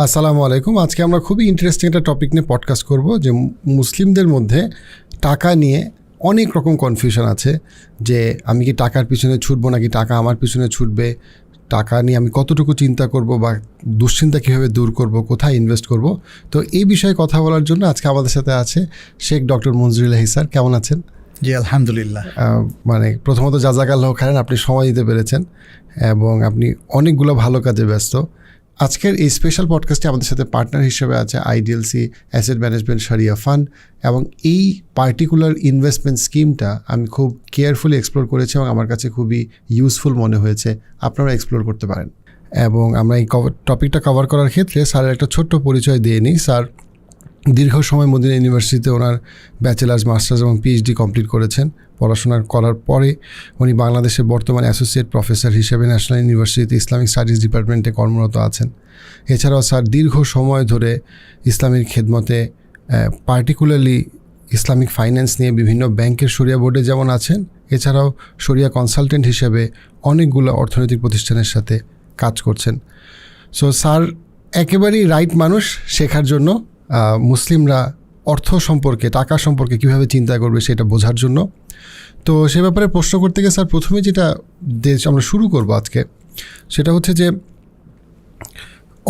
আসসালামু আলাইকুম। আজকে আমরা খুবই ইন্টারেস্টিং একটা টপিক নিয়ে পডকাস্ট করব, যে মুসলিমদের মধ্যে টাকা নিয়ে অনেক রকম কনফিউশন আছে, যে আমি কি টাকার পিছনে ছুটবো নাকি টাকা আমার পিছনে ছুটবে, টাকা নিয়ে আমি কতটুকু চিন্তা করব বা দুশ্চিন্তা কীভাবে দূর করব, কোথায় ইনভেস্ট করব। তো এই বিষয়ে কথা বলার জন্য আজকে আমাদের সাথে আছে শেখ ডক্টর মঞ্জুরুল স্যার। কেমন আছেন? জি আলহামদুলিল্লাহ। প্রথমত জাযাকাল্লাহ খাইরান, আপনি সময় দিতে পেরেছেন এবং আপনি অনেকগুলো ভালো কাজে ব্যস্ত। আজকের এই স্পেশাল পডকাস্টে আমাদের সাথে পার্টনার হিসেবে আছে আইডিএলসি অ্যাসেট ম্যানেজমেন্ট শরিয়া ফান্ড, এবং এই পার্টিকুলার ইনভেস্টমেন্ট স্কিমটা আমি খুব কেয়ারফুলি এক্সপ্লোর করেছি এবং আমার কাছে খুবই ইউজফুল মনে হয়েছে। আপনারা এক্সপ্লোর করতে পারেন। এবং আমরা এই টপিকটা কভার করার ক্ষেত্রে স্যারের একটা ছোট্ট পরিচয় দিয়ে নিই। স্যার দীর্ঘ সময় মদিনা ইউনিভার্সিটিতে ওনার ব্যাচেলার্স, মাস্টার্স এবং পিএইচডি কমপ্লিট করেছেন। পড়াশোনা করার পরে উনি বাংলাদেশের বর্তমানে অ্যাসোসিয়েট প্রফেসর হিসেবে ন্যাশনাল ইউনিভার্সিটিতে ইসলামিক স্টাডিজ ডিপার্টমেন্টে কর্মরত আছেন। এছাড়াও স্যার দীর্ঘ সময় ধরে ইসলামের খেদমতে, পার্টিকুলারলি ইসলামিক ফাইন্যান্স নিয়ে বিভিন্ন ব্যাংকের শরিয়া বোর্ডে যেমন আছেন, এছাড়াও শরিয়া কনসালটেন্ট হিসেবে অনেকগুলো অর্থনৈতিক প্রতিষ্ঠানের সাথে কাজ করছেন। সো স্যার একেবারেই রাইট মানুষ শেখার জন্য, মুসলিমরা অর্থ সম্পর্কে, টাকা সম্পর্কে কীভাবে চিন্তা করবে সেটা বোঝার জন্য। তো সে ব্যাপারে প্রশ্ন করতে গিয়ে স্যার প্রথমে যেটা আমরা শুরু করব আজকে, সেটা হচ্ছে যে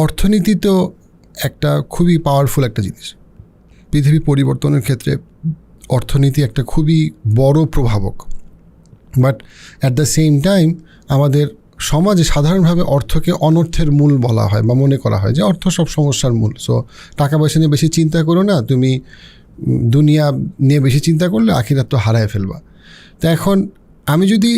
অর্থনীতি তো একটা খুবই পাওয়ারফুল একটা জিনিস। পৃথিবী পরিবর্তনের ক্ষেত্রে অর্থনীতি একটা খুবই বড় প্রভাবক। But at the same time আমাদের সমাজে সাধারণভাবে অর্থকে অনর্থের মূল বলা হয় বা মনে করা হয় যে অর্থ সব সমস্যার মূল। সো টাকা পয়সা নিয়ে বেশি চিন্তা করো না, তুমি দুনিয়া নিয়ে বেশি চিন্তা করলে আখিরাত তো হারায় ফেলবা। তো এখন আমি যদি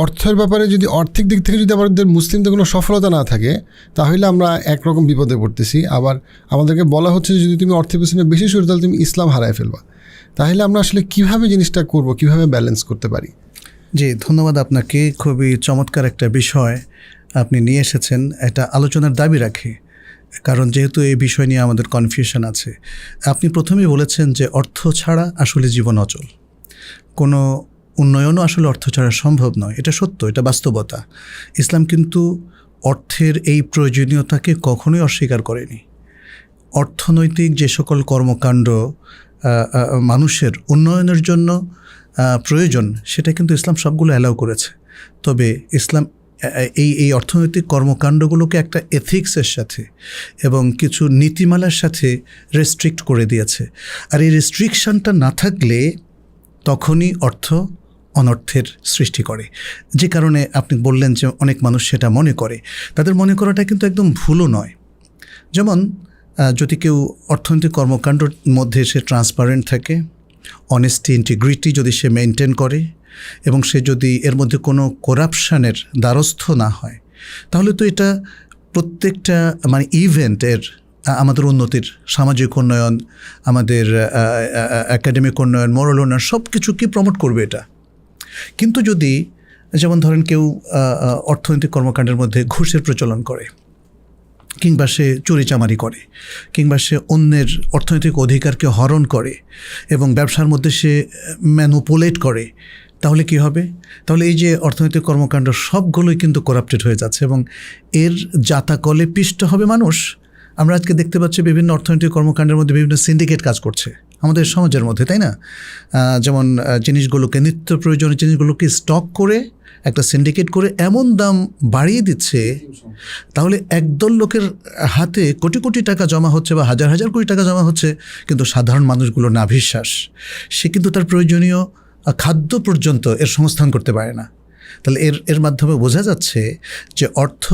অর্থের ব্যাপারে, যদি আর্থিক দিক থেকে যদি আমাদের মুসলিমদের কোনো সফলতা না থাকে, তাহলে আমরা একরকম বিপদে পড়তেছি। আবার আমাদেরকে বলা হচ্ছে যে যদি তুমি অর্থের পেছনে বেশি সরো তাহলে তুমি ইসলাম হারায় ফেলবা। তাহলে আমরা আসলে কীভাবে জিনিসটা করব, কীভাবে ব্যালেন্স করতে পারি? জি ধন্যবাদ আপনাকে। খুবই চমৎকার একটা বিষয় আপনি নিয়ে এসেছেন। এটা আলোচনার দাবি রাখে, কারণ যেহেতু এই বিষয় নিয়ে আমাদের কনফিউশন আছে। আপনি প্রথমেই বলেছেন যে অর্থ ছাড়া আসলে জীবন অচল, কোনো উন্নয়নও আসলে অর্থ ছাড়া সম্ভব নয়। এটা সত্য, এটা বাস্তবতা। ইসলাম কিন্তু অর্থের এই প্রয়োজনীয়তাকে কখনোই অস্বীকার করেনি। অর্থনৈতিক যে সকল কর্মকাণ্ড মানুষের উন্নয়নের জন্য প্রয়োজন, সেটা কিন্তু ইসলাম সবগুলো অ্যালাউ করেছে। তবে ইসলাম এই অর্থনৈতিক কর্মকাণ্ডগুলোকে একটা এথিক্সের সাথে এবং কিছু নীতিমালার সাথে রেস্ট্রিক্ট করে দিয়েছে। আর এই রেস্ট্রিকশানটা না থাকলে তখনই অর্থ অনর্থের সৃষ্টি করে। যে কারণে আপনি বললেন যে অনেক মানুষ সেটা মনে করে। তাদের মনে করাটা কিন্তু একদম ভুলও নয়। যেমন যদি কেউ অর্থনৈতিক কর্মকাণ্ডের মধ্যে সে ট্রান্সপারেন্ট থাকে, অনেস্টি, ইন্টিগ্রিটি যদি সে মেনটেন করে এবং সে যদি এর মধ্যে কোনো করাপশানের দ্বারস্থ না হয়, তাহলে তো এটা প্রত্যেকটা ইভেন্টের, আমাদের উন্নতির, সামাজিক উন্নয়ন, আমাদের একাডেমিক উন্নয়ন, মোরাল উন্নয়ন সব কিছুকে প্রমোট করবে এটা। কিন্তু যদি যেমন ধরেন কেউ অর্থনৈতিক কর্মকাণ্ডের মধ্যে ঘুষের প্রচলন করে, কিংবা সে চুরিচামারি করে, কিংবা সে অন্যের অর্থনৈতিক অধিকারকে হরণ করে এবং ব্যবসার মধ্যে সে ম্যানুপুলেট করে, তাহলে কি হবে? তাহলে এই যে অর্থনৈতিক কর্মকাণ্ড সবগুলোই কিন্তু করাপ্টেড হয়ে যাচ্ছে এবং এর জাতাকলে পিষ্ট হবে মানুষ। আমরা আজকে দেখতে পাচ্ছি বিভিন্ন অর্থনৈতিক কর্মকাণ্ডের মধ্যে বিভিন্ন সিন্ডিকেট কাজ করছে আমাদের সমাজের মধ্যে, তাই না? যেমন জিনিসগুলোকে, নিত্য প্রয়োজনীয় জিনিসগুলোকে স্টক করে একটা সিন্ডিকেট করে এমন দাম বাড়িয়ে দিচ্ছে, তাহলে একদল লোকের হাতে কোটি কোটি টাকা জমা হচ্ছে বা হাজার হাজার কোটি টাকা জমা হচ্ছে, কিন্তু সাধারণ মানুষগুলো নাভিশ্বাস। সে কিন্তু তার প্রয়োজনীয় খাদ্য পর্যন্ত এর সংস্থান করতে পারে না। তাহলে এর মাধ্যমে বোঝা যাচ্ছে যে অর্থ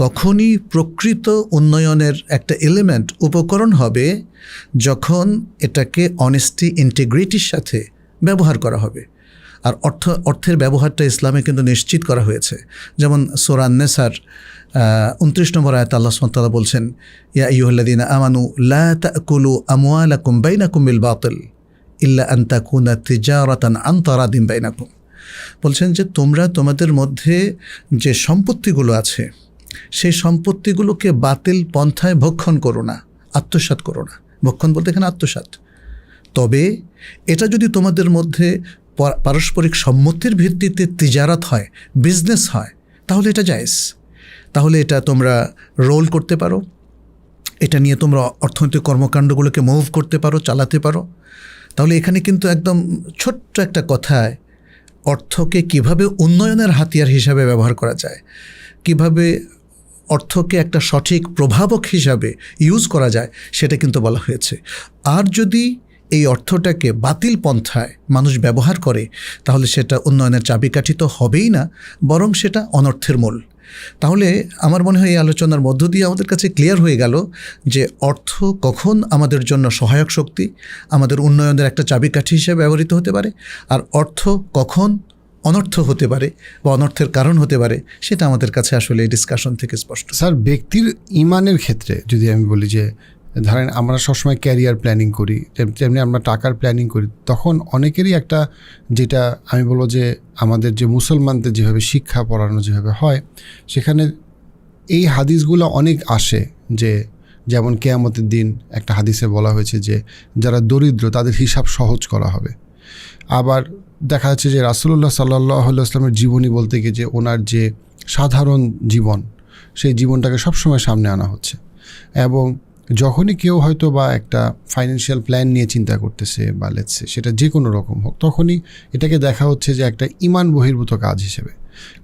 তখনই প্রকৃত উন্নয়নের একটা এলিমেন্ট, উপকরণ হবে, যখন এটাকে অনেস্টি, ইন্টিগ্রিটির সাথে ব্যবহার করা হবে। আর অর্থের ব্যবহারটা ইসলামে কিন্তু নিশ্চিত করা হয়েছে। যেমন সূরা আন-নিসার 29 নম্বর আয়াতে আল্লাহ সুবহানাহু ওয়া তাআলা বলছেন, ইয়া আইয়ুহাল্লাযীনা আমানু লা তাকুলু আমওয়ালাকুম বাইনাকুম বিল বাতিল ইল্লা আন তাকুনা তিজারাতান আন তারাদিন বাইনাকুম। বলছেন যে তোমরা তোমাদের মধ্যে যে সম্পত্তিগুলো আছে, সেই সম্পত্তিগুলোকে বাতিল পন্থায় ভক্ষণ করো না, আত্মসাৎ করো না। ভক্ষণ বলতে এখানে আত্মসাৎ। তবে এটা যদি তোমাদের মধ্যে পারস্পরিক সম্মতির ভিত্তিতে তিজারাত হয়, বিজনেস হয়, তাহলে এটা জায়েজ। তাহলে এটা তোমরা রোল করতে পারো, এটা নিয়ে তোমরা অর্থনৈতিক কর্মকাণ্ডগুলোকে মুভ করতে পারো, চালাতে পারো। তাহলে এখানে কিন্তু একদম ছোট্ট একটা কথায় অর্থকে কিভাবে উন্নয়নের হাতিয়ার হিসাবে ব্যবহার করা যায়, কিভাবে অর্থকে একটা সঠিক প্রভাবক হিসাবে ইউজ করা যায়, সেটা কিন্তু বলা হয়েছে। আর যদি এই অর্থটাকে বাতিল পন্থায় মানুষ ব্যবহার করে, তাহলে সেটা উন্নয়নের চাবিকাঠি তো হবেই না, বরং সেটা অনর্থের মূল। তাহলে আমার মনে হয় এই আলোচনার মধ্য দিয়ে আমাদের কাছে ক্লিয়ার হয়ে গেল যে অর্থ কখন আমাদের জন্য সহায়ক শক্তি, আমাদের উন্নয়নের একটা চাবিকাঠি হিসেবে ব্যবহৃত হতে পারে, আর অর্থ কখন অনর্থ হতে পারে বা অনর্থের কারণ হতে পারে, সেটা আমাদের কাছে আসলে এই ডিসকাশন থেকে স্পষ্ট। স্যার, ব্যক্তির ইমানের ক্ষেত্রে যদি আমি বলি যে ধরেন আমরা সবসময় ক্যারিয়ার প্ল্যানিং করি, তেমনি আমরা টাকার প্ল্যানিং করি, তখন অনেকেরই একটা, যেটা আমি বলবো যে আমাদের যে মুসলমানদের যেভাবে শিক্ষা পড়ানো যেভাবে হয়, সেখানে এই হাদিসগুলো অনেক আসে, যে যেমন কিয়ামতের দিন একটা হাদিসে বলা হয়েছে যে যারা দরিদ্র তাদের হিসাব সহজ করা হবে। আবার দেখা যাচ্ছে যে রাসূলুল্লাহ সাল্লাল্লাহু আলাইহি ওয়াসাল্লামের জীবনী বলতে গিয়ে যে ওনার যে সাধারণ জীবন, সেই জীবনটাকে সবসময় সামনে আনা হচ্ছে। এবং যখনই কেউ হয়তো বা একটা ফাইন্যান্সিয়াল প্ল্যান নিয়ে চিন্তা করতেছে বা লেটসে সেটা যে কোনো রকম হোক, তখনই এটাকে দেখা হচ্ছে যে একটা ঈমান বহির্ভূত কাজ হিসেবে।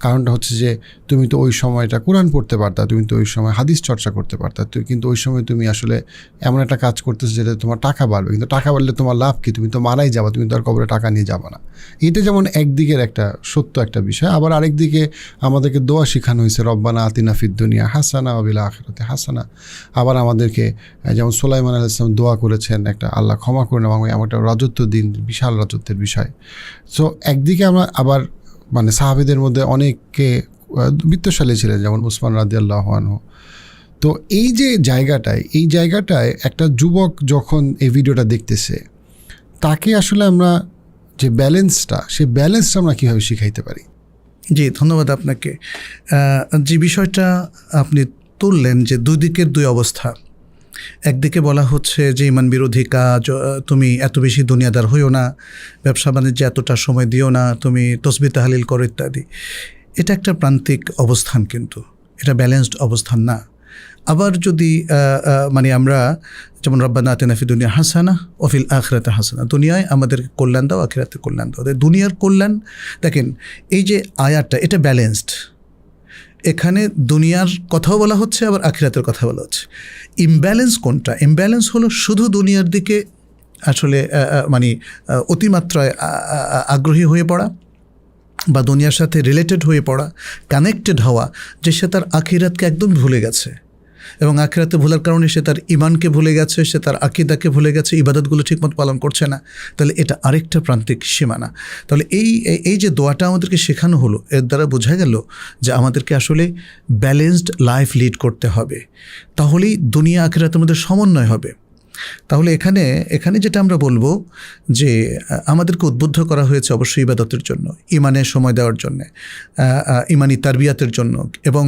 কারণটা হচ্ছে যে তুমি তো ওই সময়টা কোরআন পড়তে পারতা, তুমি তো ওই সময় হাদিস চর্চা করতে পারতা, কিন্তু ওই সময় তুমি আসলে এমন একটা কাজ করতেছো যেটা তোমার টাকা বাড়বে, কিন্তু টাকা বাড়লে তোমার লাভ কি, তুমি তো মারাই যাবা, তুমি তো আর কবরে টাকা নিয়ে যাবা না। এটা যেমন একদিকের একটা সত্য একটা বিষয়। আবার আরেকদিকে আমাদেরকে দোয়া শেখানো হয়েছে, রব্বানা আতিনা ফিদ দুনিয়া হাসানা ওয়া বিল আখিরাতি হাসানা। আবার আমাদেরকে যেমন সুলাইমান আলাইহিস সালাম দোয়া করেছেন, একটা আল্লাহ ক্ষমা করে নেওয়া, এমন একটা রাজত্ব দিন, বিশাল রাজত্বের বিষয়। সো একদিকে আমরা আবার মানে সাহাবীদের মধ্যে অনেকে বিত্তশালী ছিলেন, যেমন উসমান রাদিয়াল্লাহু আনহু। তো এই যে জায়গাটায় একটা যুবক যখন এই ভিডিওটা দেখতেছে, তাকে আসলে আমরা যে সেই ব্যালেন্সটা আমরা কীভাবে শিখাইতে পারি? জি, ধন্যবাদ আপনাকে। যে বিষয়টা আপনি তুললেন যে দুই দিকের দুই অবস্থা, একদিকে বলা হচ্ছে যে ইমান বিরোধী কাজ, তুমি এত বেশি দুনিয়াদার হইও না, ব্যবসা বাণিজ্যে এতটা সময় দিও না, তুমি তসবিহ তাহলিল করো ইত্যাদি। এটা একটা প্রান্তিক অবস্থান, কিন্তু এটা ব্যালেন্সড অবস্থান না। আবার যদি মানে আমরা যেমন রব্বানা আতিনা ফিদ দুনিয়া হাসানা ওয়া ফিল আখিরাতি হাসানা, দুনিয়ায় আমাদের কল্যাণ দাও, আখিরাতে কল্যাণ দাও। দুনিয়ার কল্যাণ, দেখেন এই যে আয়াতটা, এটা ব্যালেন্সড। এখানে দুনিয়ার কথাও বলা হচ্ছে, আবার আখিরাতের কথা বলা হচ্ছে। ইমব্যালেন্স কোনটা? ইমব্যালেন্স হলো শুধু দুনিয়ার দিকে আসলে মানে অতিমাত্রায় আগ্রহী হয়ে পড়া বা দুনিয়ার সাথে রিলেটেড হয়ে পড়া, কানেক্টেড হওয়া, যে সে তার আখিরাতকে একদম ভুলে গেছে, এবং আখিরাতে ভুলার কারণে সে তার ইমানকে ভুলে গেছে, সে তার আকিদাকে ভুলে গেছে, ইবাদতগুলো ঠিকমতো পালন করছে না। তাহলে এটা আরেকটা প্রান্তিক সীমানা। তাহলে এই যে দোয়াটা আমাদেরকে শেখানো হলো, এর দ্বারা বোঝা গেল যে আমাদেরকে আসলে ব্যালেন্সড লাইফ লিড করতে হবে, তাহলেই দুনিয়া আখিরাতের মধ্যে সমন্বয় হবে। তাহলে এখানে যেটা আমরা বলবো যে আমাদেরকে উদ্বুদ্ধ করা হয়েছে অবশ্যই ইবাদতের জন্য, ইমানের সময় দেওয়ার জন্যে, ইমানি তারবিয়াতের জন্য, এবং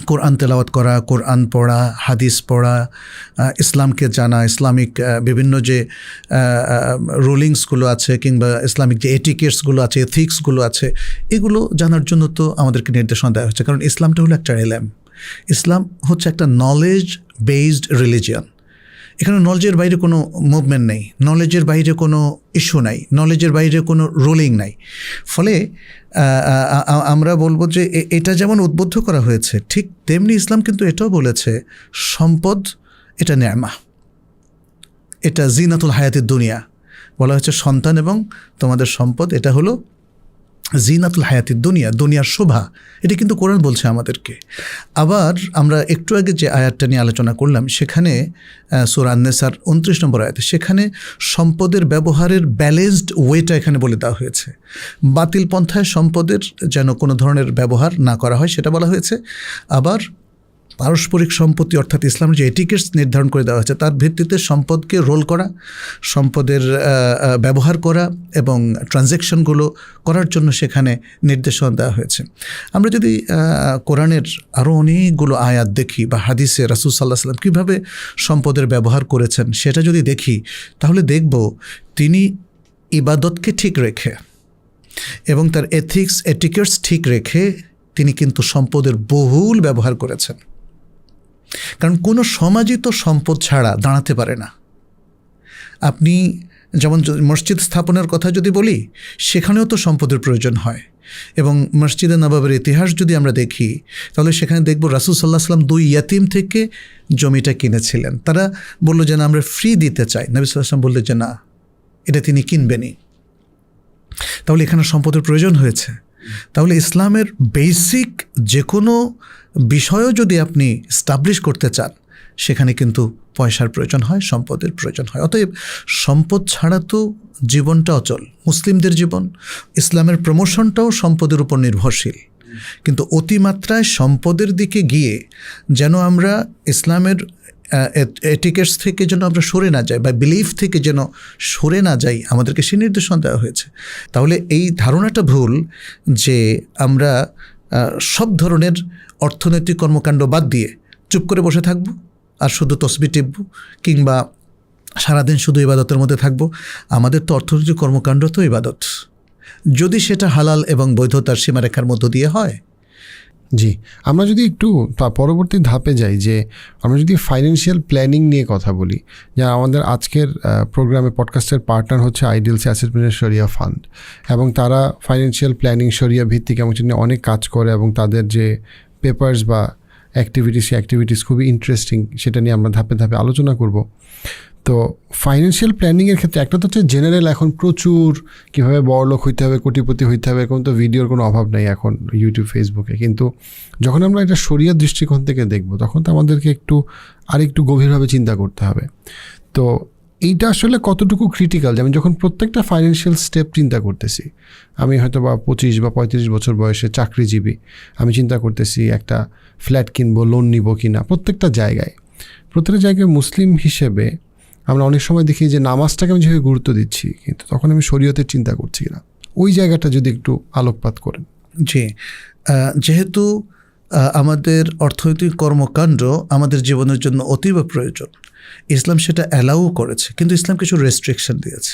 কোরআন তেলাওয়াত করা, কোরআন পড়া, হাদিস পড়া, ইসলামকে জানা, ইসলামিক বিভিন্ন যে রুলিংসগুলো আছে কিংবা ইসলামিক যে এটিকেটসগুলো আছে, এথিক্সগুলো আছে, এগুলো জানার জন্য তো আমাদেরকে নির্দেশনা দেওয়া হচ্ছে। কারণ ইসলামটা হলো একটা এলেম, ইসলাম হচ্ছে একটা নলেজ বেসড রিলিজিয়ন। এখানে নলেজের বাইরে কোনো মুভমেন্ট নেই, নলেজের বাইরে কোনো ইস্যু নাই, নলেজের বাইরে কোনো রুলিং নাই। ফলে আমরা বলবো যে এটা যেমন উদ্বুদ্ধ করা হয়েছে, ঠিক তেমনি ইসলাম কিন্তু এটাও বলেছে সম্পদ এটা নেয়ামা, এটা জিনাতুল হায়াতের দুনিয়া। বলা হয়েছে সন্তান এবং তোমাদের সম্পদ এটা হলো জিনাতুল হায়াতের দুনিয়া, দুনিয়ার শোভা। এটা কিন্তু কোরআন বলছে আমাদেরকে। আবার আমরা একটু আগে যে আয়াতটা নিয়ে আলোচনা করলাম, সেখানে সূরা আন-নিসার 29 নম্বর আয়াতে, সেখানে সম্পদের ব্যবহারের ব্যালেন্সড ওয়েটা এখানে বলে দেওয়া হয়েছে। বাতিল পন্থায় সম্পদের যেন কোনো ধরনের ব্যবহার না করা হয় সেটা বলা হয়েছে। আবার পারস্পরিক সম্পত্তি অর্থাৎ ইসলামের যে এটিকেটস নির্ধারণ করে দেওয়া হয়েছে, তার ভিত্তিতে সম্পদকে রোল করা, সম্পদের ব্যবহার করা এবং ট্রানজ্যাকশনগুলো করার জন্য সেখানে নির্দেশনা দেওয়া হয়েছে। আমরা যদি কোরআনের আরও অনেকগুলো আয়াত দেখি বা হাদিসে রাসূল সাল্লাল্লাহু আলাইহি ওয়াসাল্লাম কীভাবে সম্পদের ব্যবহার করেছেন সেটা যদি দেখি, তাহলে দেখব তিনি ইবাদতকে ঠিক রেখে এবং তার এটিকেটস ঠিক রেখে তিনি কিন্তু সম্পদের বহুল ব্যবহার করেছেন। কারণ কোনো সমাজই তো সম্পদ ছাড়া দাঁড়াতে পারে না। আপনি যেমন মসজিদ স্থাপনের কথা যদি বলি, সেখানেও তো সম্পদের প্রয়োজন হয়। এবং মসজিদে নববীর ইতিহাস যদি আমরা দেখি, তাহলে সেখানে দেখব রাসূল সাল্লাল্লাহু আলাইহি ওয়াসাল্লাম 2 ইয়াতিম থেকে জমিটা কিনেছিলেন। তারা বলল যে না, আমরা ফ্রি দিতে চাই। নবী সাল্লাল্লাহু আলাইহি ওয়াসাল্লাম বললেন যে না, এটা তিনি কিনবেনই। তাহলে এখানে সম্পদের প্রয়োজন হয়েছে। তাহলে ইসলামের বেসিক যে কোনো বিষয়ও যদি আপনি স্টাবলিশ করতে চান, সেখানে কিন্তু পয়সার প্রয়োজন হয়, সম্পদের প্রয়োজন হয়। অতএব সম্পদ ছাড়া তো জীবনটা অচল। মুসলিমদের জীবন, ইসলামের প্রমোশনটাও সম্পদের উপর নির্ভরশীল। কিন্তু অতিমাত্রায় সম্পদের দিকে গিয়ে যেন আমরা ইসলামের এটিকেটস থেকে যেন আমরা সরে না যাই, বা বিলিফ থেকে যেন সরে না যাই, আমাদেরকে সে নির্দেশনা দেওয়া হয়েছে। তাহলে এই ধারণাটা ভুল যে আমরা সব ধরনের অর্থনৈতিক কর্মকাণ্ড বাদ দিয়ে চুপ করে বসে থাকব আর শুধু তসবিহ টিপব, কিংবা সারাদিন শুধু ইবাদতের মধ্যে থাকব। আমাদের তো অর্থনৈতিক কর্মকাণ্ড তো ইবাদত, যদি সেটা হালাল এবং বৈধতার সীমারেখার মধ্য দিয়ে হয়। জি, আমরা যদি একটু পরবর্তী ধাপে যাই, যে আমরা যদি ফাইন্যান্সিয়াল প্ল্যানিং নিয়ে কথা বলি, যা আমাদের আজকের প্রোগ্রামে পডকাস্টের পার্টনার হচ্ছে আইডিএলসি অ্যাসেট ম্যানেজমেন্ট শরিয়া ফান্ড, এবং তারা ফাইন্যান্সিয়াল প্ল্যানিং শরিয়া ভিত্তিক এমন অনেক কাজ করে, এবং তাদের যে পেপারস বা অ্যাক্টিভিটিস খুবই ইন্টারেস্টিং। সেটা নিয়ে আমরা ধাপে ধাপে আলোচনা করব। তো ফাইন্যান্সিয়াল প্ল্যানিংয়ের ক্ষেত্রে একটা তো হচ্ছে জেনারেল, এখন প্রচুর কীভাবে বড়লোক হইতে হবে, কোটিপতি হইতে হবে, এখন তো ভিডিওর কোনো অভাব নেই এখন ইউটিউব, ফেসবুকে। কিন্তু যখন আমরা এটা শরিয়ার দৃষ্টিকোণ থেকে দেখব, তখন তো আমাদেরকে আরেকটু গভীরভাবে চিন্তা করতে হবে। তো এইটা আসলে কতটুকু ক্রিটিক্যাল, যে আমি যখন প্রত্যেকটা ফাইন্যান্সিয়াল স্টেপ চিন্তা করতেছি, আমি হয়তো বা 25 বা 35 বছর বয়সে চাকরিজীবী, আমি চিন্তা করতেছি একটা ফ্ল্যাট কিনবো, লোন নিব কি না। প্রত্যেকটা জায়গায় মুসলিম হিসেবে আমরা অনেক সময় দেখি যে নামাজটাকে আমি যেভাবে গুরুত্ব দিচ্ছি, কিন্তু তখন আমি শরীয়তের চিন্তা করছি না। ওই জায়গাটা যদি একটু আলোকপাত করেন। জি, যেহেতু আমাদের অর্থনৈতিক কর্মকাণ্ড আমাদের জীবনের জন্য অতীব প্রয়োজন, ইসলাম সেটা অ্যালাউ করেছে, কিন্তু ইসলাম কিছু রেস্ট্রিকশন দিয়েছে,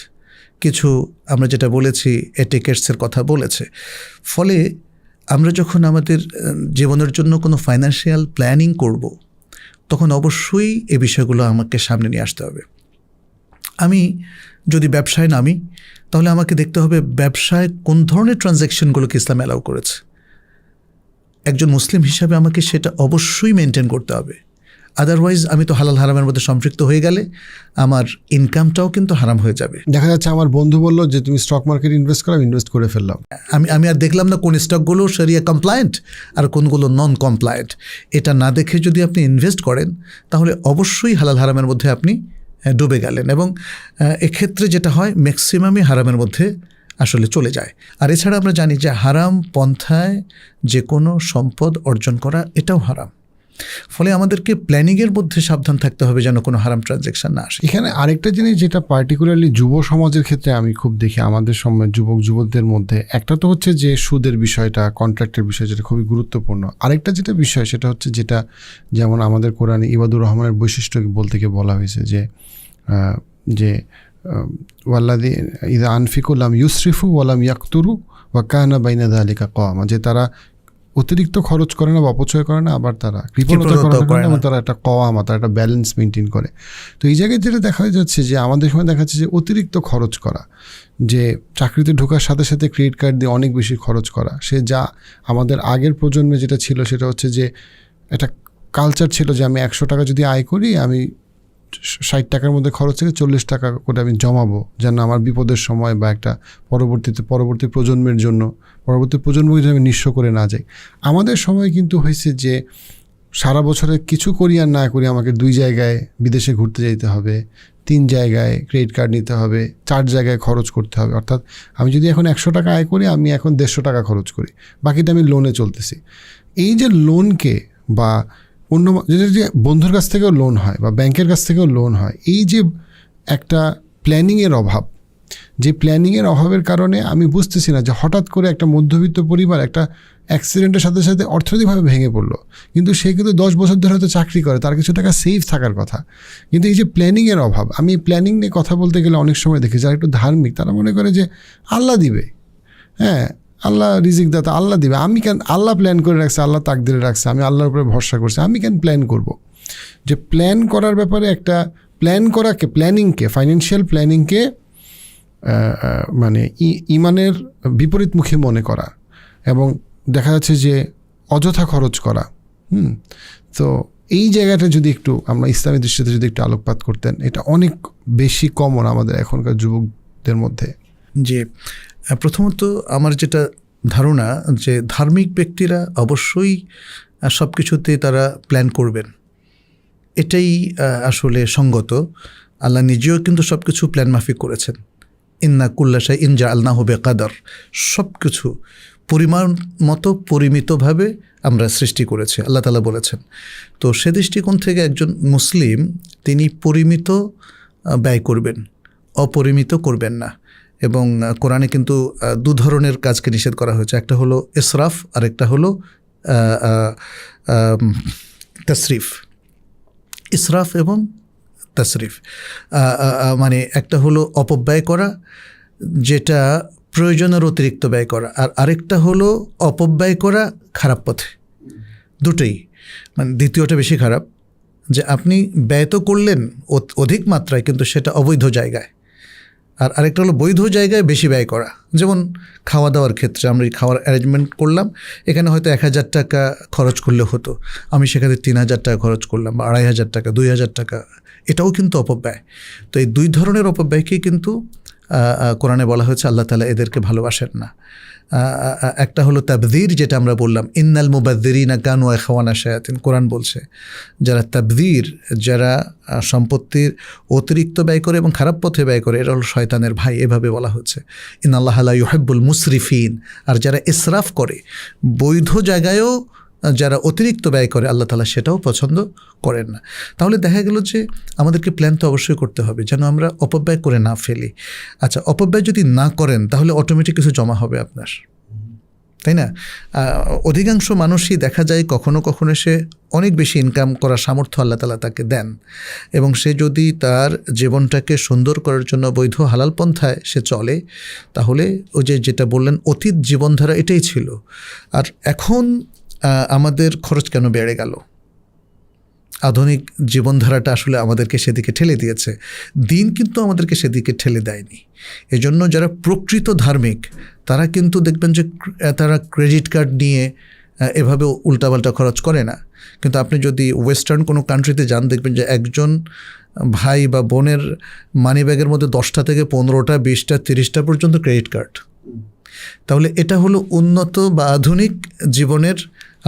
কিছু আমরা যেটা বলেছি এটিকেটসের কথা বলেছে। ফলে আমরা যখন আমাদের জীবনের জন্য কোনো ফাইন্যান্সিয়াল প্ল্যানিং করব, তখন অবশ্যই এই বিষয়গুলো আমাকে সামনে নিয়ে আসতে হবে। আমি যদি ব্যবসায় নামি, তাহলে আমাকে দেখতে হবে ব্যবসায় কোন ধরনের ট্রানজ্যাকশনগুলোকে ইসলাম অ্যালাউ করেছে। একজন মুসলিম হিসাবে আমাকে সেটা অবশ্যই মেনটেন করতে হবে। আদারওয়াইজ আমি তো হালাল হারামের মধ্যে সম্পৃক্ত হয়ে গেলে আমার ইনকামটাও কিন্তু হারাম হয়ে যাবে। দেখা যাচ্ছে আমার বন্ধু বললো যে তুমি স্টক মার্কেট ইনভেস্ট করো, ইনভেস্ট করে ফেললাম, আমি আর দেখলাম না কোন স্টকগুলো শরিয়া কমপ্লায়েন্ট আর কোনগুলো নন কমপ্লায়েন্ট। এটা না দেখে যদি আপনি ইনভেস্ট করেন, তাহলে অবশ্যই হালাল হারামের মধ্যে আপনি ডুবে গেলেন, এবং এক্ষেত্রে যেটা হয় ম্যাক্সিমামই হারামের মধ্যে আসলে চলে যায়। আর এছাড়া আমরা জানি যে হারাম পন্থায় যে কোনো সম্পদ অর্জন করা এটাও হারাম। ফলে আমাদেরকে প্ল্যানিংয়ের মধ্যে সাবধান থাকতে হবে যেন কোনো হারাম ট্রানজ্যাকশন না আসে। এখানে আরেকটা জিনিস যেটা পার্টিকুলারলি যুব সমাজের ক্ষেত্রে আমি খুব দেখি, আমাদের সময় যুবকদের মধ্যে, একটা তো হচ্ছে যে সুদের বিষয়টা, কন্ট্রাক্টের বিষয়, যেটা খুবই গুরুত্বপূর্ণ। আরেকটা যেটা বিষয় সেটা হচ্ছে যেটা যেমন আমাদের কোরআনে ইবাদুর রহমানের বৈশিষ্ট্য বলতে গিয়ে বলা হয়েছে যে ওয়াল্লাদি ইদা আনফিকু লাম ইউসরিফু ওয়ালাম ইয়াকতুরু ওয়া কানা বাইনা যালিকা কাওয়ামা, যে তারা অতিরিক্ত খরচ করে না বা অপচয় করে না, আবার তারা কৃপণতা করে না, এবং তারা একটা কাওয়ামা, তারা একটা ব্যালেন্স মেনটেন করে। তো এই জায়গায় যেটা দেখা যাচ্ছে যে আমাদের সময় দেখা যাচ্ছে যে অতিরিক্ত খরচ করা, যে চাকরিতে ঢোকার সাথে সাথে ক্রেডিট কার্ড দিয়ে অনেক বেশি খরচ করা, সে যা আমাদের আগের প্রজন্মে যেটা ছিল সেটা হচ্ছে যে একটা কালচার ছিল যে আমি 100 টাকা যদি আয় করি, আমি 60 টাকার মধ্যে খরচ থেকে 40 টাকা করে আমি জমাবো, যেন আমার বিপদের সময় বা একটা পরবর্তী প্রজন্মের জন্য, পরবর্তী প্রজন্মকে যেন আমি নিঃস্ব করে না যাই। আমাদের সময় কিন্তু হয়েছে যে সারা বছরে কিছু করি আর না করি আমাকে 2 জায়গায় বিদেশে ঘুরতে যেতে হবে, 3 জায়গায় ক্রেডিট কার্ড নিতে হবে, 4 জায়গায় খরচ করতে হবে। অর্থাৎ আমি যদি এখন 100 টাকা আয় করি, আমি এখন 150 টাকা খরচ করি, বাকিটা আমি লোনে চলতেছি। এই যে লোনকে বা অন্য যে বন্ধুর কাছ থেকেও লোন হয় বা ব্যাংকের কাছ থেকেও লোন হয়, এই যে একটা প্ল্যানিংয়ের অভাব, যে প্ল্যানিংয়ের অভাবের কারণে আমি বুঝতেছি না যে হঠাৎ করে একটা মধ্যবিত্ত পরিবার একটা অ্যাক্সিডেন্টের সাথে সাথে অর্থনৈতিকভাবে ভেঙে পড়লো, কিন্তু সে কিন্তু 10 বছর ধরে হয়তো চাকরি করে, তার কিছু টাকা সেফ থাকার কথা। কিন্তু এই যে প্ল্যানিংয়ের অভাব, আমি প্ল্যানিং নিয়ে কথা বলতে গেলে অনেক সময় দেখি যারা একটু ধার্মিক, তারা মনে করে যে আল্লাহ দিবে, হ্যাঁ আল্লাহ রিজিক দাতা, আল্লাহ দিবে, আমি কেন, আল্লাহ প্ল্যান করে রাখছে, আল্লাহ তাকদিরে রাখছে, আমি আল্লাহর উপরে ভরসা করছি, আমি কেন প্ল্যান করব। যে প্ল্যান করার ব্যাপারে একটা প্ল্যানিংকে ফাইন্যান্সিয়াল প্ল্যানিংকে মানে ইমানের বিপরীতমুখী মনে করা এবং দেখা যাচ্ছে যে অযথা খরচ করা। তো এই জায়গাটা যদি একটু আমরা ইসলামী দৃষ্টিতে যদি একটু আলোকপাত করতেন, এটা অনেক বেশি কমন আমাদের এখনকার যুবকদের মধ্যে। যে প্রথমত আমার যেটা ধারণা যে ধার্মিক ব্যক্তিরা অবশ্যই সব কিছুতে তারা প্ল্যান করবেন, এটাই আসলে সঙ্গত। আল্লাহ নিজেও কিন্তু সব কিছু প্ল্যান মাফিক করেছেন। ইন্না কুল্লা শাইইন জাআলনাহু বিকাদার, সব কিছু পরিমাণ মতো পরিমিতভাবে আমরা সৃষ্টি করেছি, আল্লাহ তাআলা বলেছেন। তো সে দৃষ্টিকোণ থেকে একজন মুসলিম তিনি পরিমিত ব্যয় করবেন, অপরিমিত করবেন না। এবং কোরআনে কিন্তু দু ধরনের কাজকে নিষেধ করা হয়েছে, একটা হলো ইসরাফ আর একটা হলো তাসরিফ। ইসরাফ এবং তাসরিফ মানে একটা হলো অপব্যয় করা, যেটা প্রয়োজনের অতিরিক্ত ব্যয় করা, আর আরেকটা হলো অপব্যয় করা খারাপ পথে। দুটোই, মানে দ্বিতীয়টা বেশি খারাপ, যে আপনি ব্যয় তো করলেন অধিক মাত্রায় কিন্তু সেটা অবৈধ জায়গায়, আর আরেকটা হলো বৈধ জায়গায় বেশি ব্যয় করা। যেমন খাওয়া দাওয়ার ক্ষেত্রে আমরা এই খাওয়ার অ্যারেঞ্জমেন্ট করলাম, এখানে হয়তো 1000 টাকা খরচ করলে হতো, আমি সেখানে 3000 টাকা খরচ করলাম, বা 2500 টাকা, 2000 টাকা, এটাও কিন্তু অপব্যয়। তো এই দুই ধরনের অপব্যয়কেই কিন্তু কোরআনে বলা হয়েছে আল্লাহ তাআলা এদেরকে ভালোবাসেন না। একটা হলো তাবযীর, যেটা আমরা বললাম ইন্নাল মুবাযযিরিনা কানু ইখওয়ানা শায়াতিন। কোরআন বলছে যারা তাবযীর, যারা সম্পত্তির অতিরিক্ত ব্যয় করে এবং খারাপ পথে ব্যয় করে, এরা হলো শয়তানের ভাই, এভাবে বলা হচ্ছে। ইন্নাল্লাহা লা ইউহিব্বুল মুসরিফিন। আর যারা ইসরাফ করে, বৈধ জায়গায়ও যারা অতিরিক্ত ব্যয় করে, আল্লাহ তাআলা সেটাও পছন্দ করেন না। তাহলে দেখা গেল যে আমাদেরকে প্ল্যান তো অবশ্যই করতে হবে যেন আমরা অপব্যয় করে না ফেলি। আচ্ছা, অপব্যয় যদি না করেন তাহলে অটোমেটিক কিছু জমা হবে আপনার, তাই না? অধিকাংশ মানুষই দেখা যায় কখনো কখনো সে অনেক বেশি ইনকাম করার সামর্থ্য আল্লাহ তাআলা তাকে দেন, এবং সে যদি তার জীবনটাকে সুন্দর করার জন্য বৈধ হালাল পন্থায় সে চলে, তাহলে ওই যেটা বললেন অতীত জীবনধারা এটাই ছিল। আর এখন আমাদের খরচ কেন বেড়ে গেল? আধুনিক জীবনধারাটা আসলে আমাদেরকে সেদিকে ঠেলে দিয়েছে, দিন কিন্তু আমাদেরকে সেদিকে ঠেলে দেয়নি। এজন্য যারা প্রকৃত ধার্মিক তারা কিন্তু দেখবেন যে তারা ক্রেডিট কার্ড নিয়ে এভাবে উল্টাপাল্টা খরচ করে না। কিন্তু আপনি যদি ওয়েস্টার্ন কোনো কান্ট্রিতে যান, দেখবেন যে একজন ভাই বা বোনের মানি ব্যাগের মধ্যে 10টা থেকে 15টা, 20টা, 30টা পর্যন্ত ক্রেডিট কার্ড। তাহলে এটা হলো উন্নত বা আধুনিক জীবনের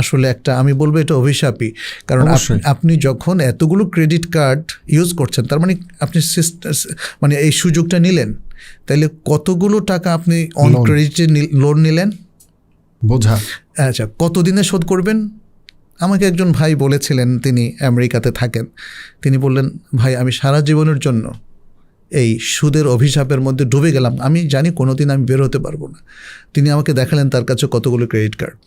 আসলে একটা, আমি বলবো এটা অভিশাপই। কারণ আপনি যখন এতগুলো ক্রেডিট কার্ড ইউজ করছেন, তার মানে আপনি মানে এই সুযোগটা নিলেন, তাইলে কতগুলো টাকা আপনি অন ক্রেডিটে লোন নিলেন বোঝা। আচ্ছা, কতদিনে শোধ করবেন? আমাকে একজন ভাই বলেছিলেন, তিনি আমেরিকাতে থাকেন, তিনি বললেন, ভাই আমি সারা জীবনের জন্য এই সুদের অভিশাপের মধ্যে ডুবে গেলাম, আমি জানি কোনোদিন আমি বের হতে পারবো না। তিনি আমাকে দেখালেন তার কাছে কতগুলো ক্রেডিট কার্ড।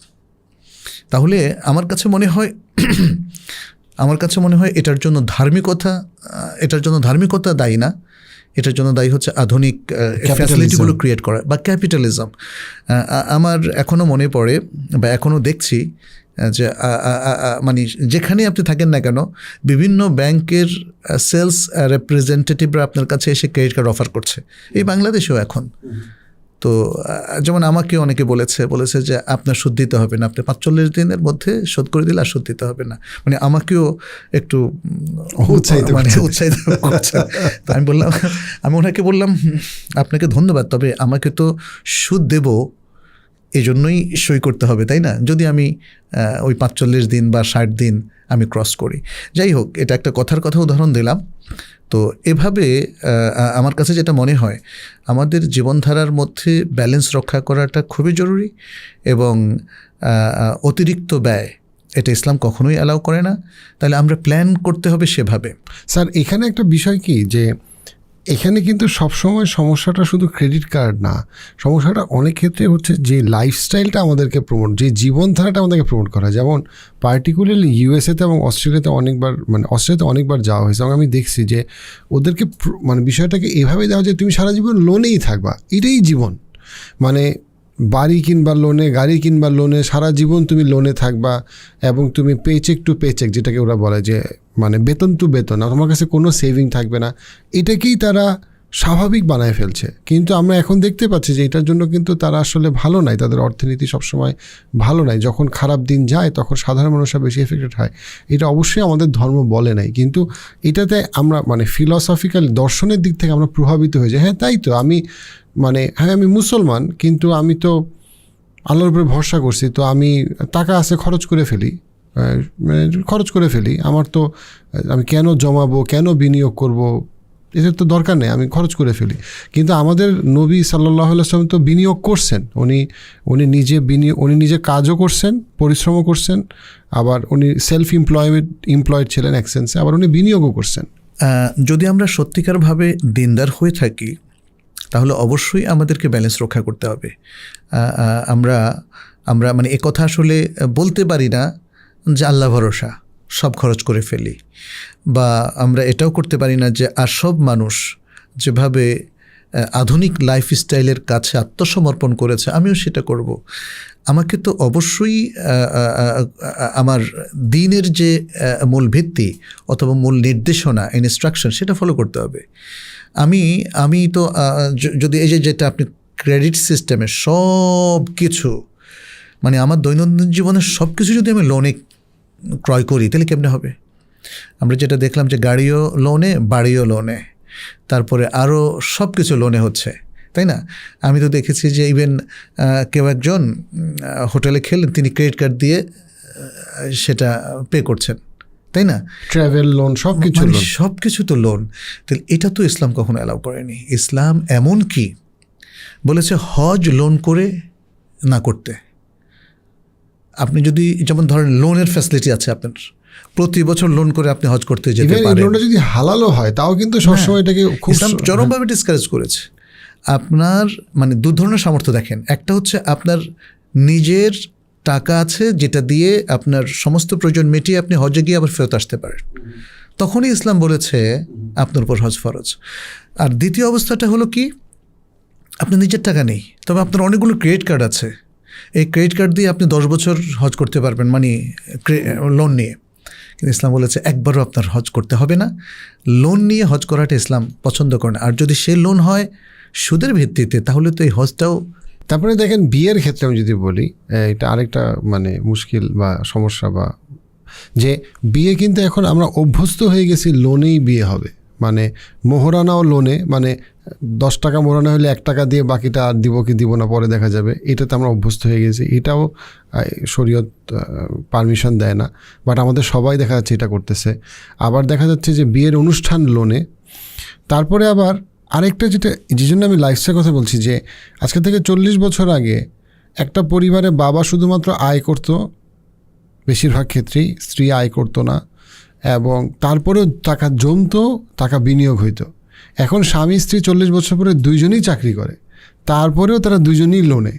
তাহলে আমার কাছে মনে হয় এটার জন্য ধার্মিকতা দায়ী না, এটার জন্য দায়ী হচ্ছে আধুনিক ফ্যাসিলিটিগুলো ক্রিয়েট করা বা ক্যাপিটালিজম। আমার এখনও মনে পড়ে বা এখনও দেখছি যে মানে যেখানে আপনি থাকেন না কেন, বিভিন্ন ব্যাংকের সেলস রিপ্রেজেন্টেটিভরা আপনার কাছে এসে ক্রেডিট কার্ড অফার করছে, এই বাংলাদেশেও এখন। তো যেমন আমাকে অনেকে বলেছে যে আপনার সুদ দিতে হবে না, আপনি 45 দিনের মধ্যে শোধ করে দিলে আর সুদ দিতে হবে না। মানে আমাকেও একটু উৎসাহিত করছে। তো আমি ওনাকে বললাম, আপনাকে ধন্যবাদ, তবে আমাকে তো সুদ দেব এই জন্যই সই করতে হবে, তাই না? যদি আমি ওই 45 দিন বা 60 দিন আমি ক্রস করি। যাই হোক, এটা একটা কথার উদাহরণ দিলাম। তো এভাবে আমার কাছে যেটা মনে হয়, আমাদের জীবনধারার মধ্যে ব্যালেন্স রক্ষা করাটা খুবই জরুরি, এবং অতিরিক্ত ব্যয় এটা ইসলাম কখনোই অ্যালাউ করে না। তাহলে আমরা প্ল্যান করতে হবে সেভাবে। স্যার, এখানে একটা বিষয় কি, যে এখানে কিন্তু সবসময় সমস্যাটা শুধু ক্রেডিট কার্ড না, সমস্যাটা অনেক ক্ষেত্রে হচ্ছে যে লাইফস্টাইলটা আমাদেরকে যে জীবনধারাটা আমাদেরকে প্রমোট করা। যেমন পার্টিকুলারলি ইউএসএতে এবং অস্ট্রেলিয়াতে অনেকবার যাওয়া হয়েছে, এবং আমি দেখছি যে ওদেরকে বিষয়টাকে এভাবে দেওয়া যে তুমি সারা জীবন লোনেই থাকবা, এটাই জীবন। বাড়ি কিনবা লোনে, গাড়ি কিনবা লোনে, সারা জীবন তুমি লোনে থাকবা এবং তুমি পেচেক টু পেচেক, যেটাকে ওরা বলে যে মানে বেতন টু বেতন, তোমার কাছে কোনো সেভিং থাকবে না, এটাকেই তারা স্বাভাবিক বানায় ফেলছে। কিন্তু আমরা এখন দেখতে পাচ্ছি যে এটার জন্য কিন্তু তারা আসলে ভালো নাই, তাদের অর্থনীতি সবসময় ভালো নাই। যখন খারাপ দিন যায় তখন সাধারণ মানুষরা বেশি এফেক্টেড হয়। এটা অবশ্যই আমাদের ধর্ম বলে নাই, কিন্তু এটাতে আমরা মানে ফিলসফিক্যাল দর্শনের দিক থেকে আমরা প্রভাবিত হয়ে যাই। হ্যাঁ তাই তো, আমি আমি মুসলমান, কিন্তু আমি তো আল্লাহর উপরে ভরসা করছি, তো আমি টাকা আছে খরচ করে ফেলি, আমার তো আমি কেন জমাবো, কেন বিনিয়োগ করব, এদের তো দরকার নেই, আমি খরচ করে ফেলি। কিন্তু আমাদের নবী সাল্লাল্লাহু আলাইহি ওয়াসাল্লাম তো বিনিয়োগ করছেন, উনি নিজে কাজও করছেন, পরিশ্রমও করছেন, আবার উনি সেলফ এমপ্লয়েড ছিলেন এক সেন্সে, আবার উনি বিনিয়োগও করছেন। যদি আমরা সত্যিকারভাবে দিনদার হয়ে থাকি তাহলে অবশ্যই আমাদেরকে ব্যালেন্স রক্ষা করতে হবে। আমরা মানে একথা আসলে বলতে পারি না যে আল্লাহ ভরসা সব খরচ করে ফেলি, বা আমরা এটাও করতে পারি না যে আর সব মানুষ যেভাবে আধুনিক লাইফস্টাইলের কাছে আত্মসমর্পণ করেছে আমিও সেটা করব। আমাকে তো অবশ্যই আমার দিনের যে মূল ভিত্তি অথবা মূল নির্দেশনা, ইনস্ট্রাকশন, সেটা ফলো করতে হবে। আমি তো যদি এই যেটা আপনি ক্রেডিট সিস্টেমে সব কিছু মানে আমার দৈনন্দিন জীবনের সব কিছু যদি আমি লোনে ক্রয় করি তাহলে কেমনে হবে? আমরা যেটা দেখলাম যে গাড়িও লোনে, বাড়িও লোনে, তারপরে আরও সব কিছু লোনে হচ্ছে, তাই না? আমি তো দেখেছি যে ইভেন কেউ একজন হোটেলে খেলেন, তিনি ক্রেডিট কার্ড দিয়ে সেটা পে করছেন, তাই না? ট্রাভেল লোন, সব কিছু তো লোন। তাহলে এটা তো ইসলাম কখনো অ্যালাউ করেনি। ইসলাম এমন কি বলেছে হজ লোন করে না করতে। আপনি যদি যেমন ধরেন লোনের ফ্যাসিলিটি আছে আপনার, প্রতি বছর লোন করে আপনি হজ করতে যেতে পারেন। লোনটা যদি হালালও হয় তাও কিন্তু সবসময় এটাকে খুব চরমভাবে ডিসকারেজ করেছে। আপনার মানে দু ধরনের সামর্থ্য দেখেন, একটা হচ্ছে আপনার নিজের টাকা আছে যেটা দিয়ে আপনার সমস্ত প্রয়োজন মিটিয়ে আপনি হজে গিয়ে আবার ফেরত আসতে পারেন, তখনই ইসলাম বলেছে আপনার উপর হজ ফরজ। আর দ্বিতীয় অবস্থাটা হলো কি, আপনার নিজের টাকা নেই, তবে আপনার অনেকগুলো ক্রেডিট কার্ড আছে, এই ক্রেডিট কার্ড দিয়ে আপনি 10 বছর হজ করতে পারবেন মানে লোন নিয়ে। কিন্তু ইসলাম বলেছে একবারও আপনার হজ করতে হবে না, লোন নিয়ে হজ করাটা ইসলাম পছন্দ করে না। আর যদি সে লোন হয় সুদের ভিত্তিতে তাহলে তো এই হজটাও। তারপরে দেখেন বিয়ের ক্ষেত্রে আমি যদি বলি, এটা আরেকটা মানে মুশকিল বা সমস্যা, বা যে বিয়ে কিন্তু এখন আমরা অভ্যস্ত হয়ে গেছি লোনেই বিয়ে হবে, মানে মোহরানাও লোনে, মানে 10 টাকা মোহরানা হলে 1 টাকা দিয়ে বাকিটা আর দিব কি দিব না পরে দেখা যাবে, এটাতে আমরা অভ্যস্ত হয়ে গেছি। এটাও শরীয়ত পারমিশন দেয় না, বাট আমাদের সবাই দেখা যাচ্ছে এটা করতেছে। আবার দেখা যাচ্ছে যে বিয়ের অনুষ্ঠান লোনে। তারপরে আবার আরেকটা যে জন্য আমি লাইফস্টাইল কথা বলছি, যে আজকে থেকে 40 বছর আগে একটা পরিবারে বাবা শুধুমাত্র আয় করতো, বেশিরভাগ ক্ষেত্রেই স্ত্রী আয় করতো না, এবং তারপরেও টাকা জমতো, টাকা বিনিয়োগ হইতো। এখন স্বামী স্ত্রী 40 বছর পরে দুইজনই চাকরি করে, তারপরেও তারা দুজনই লোনে,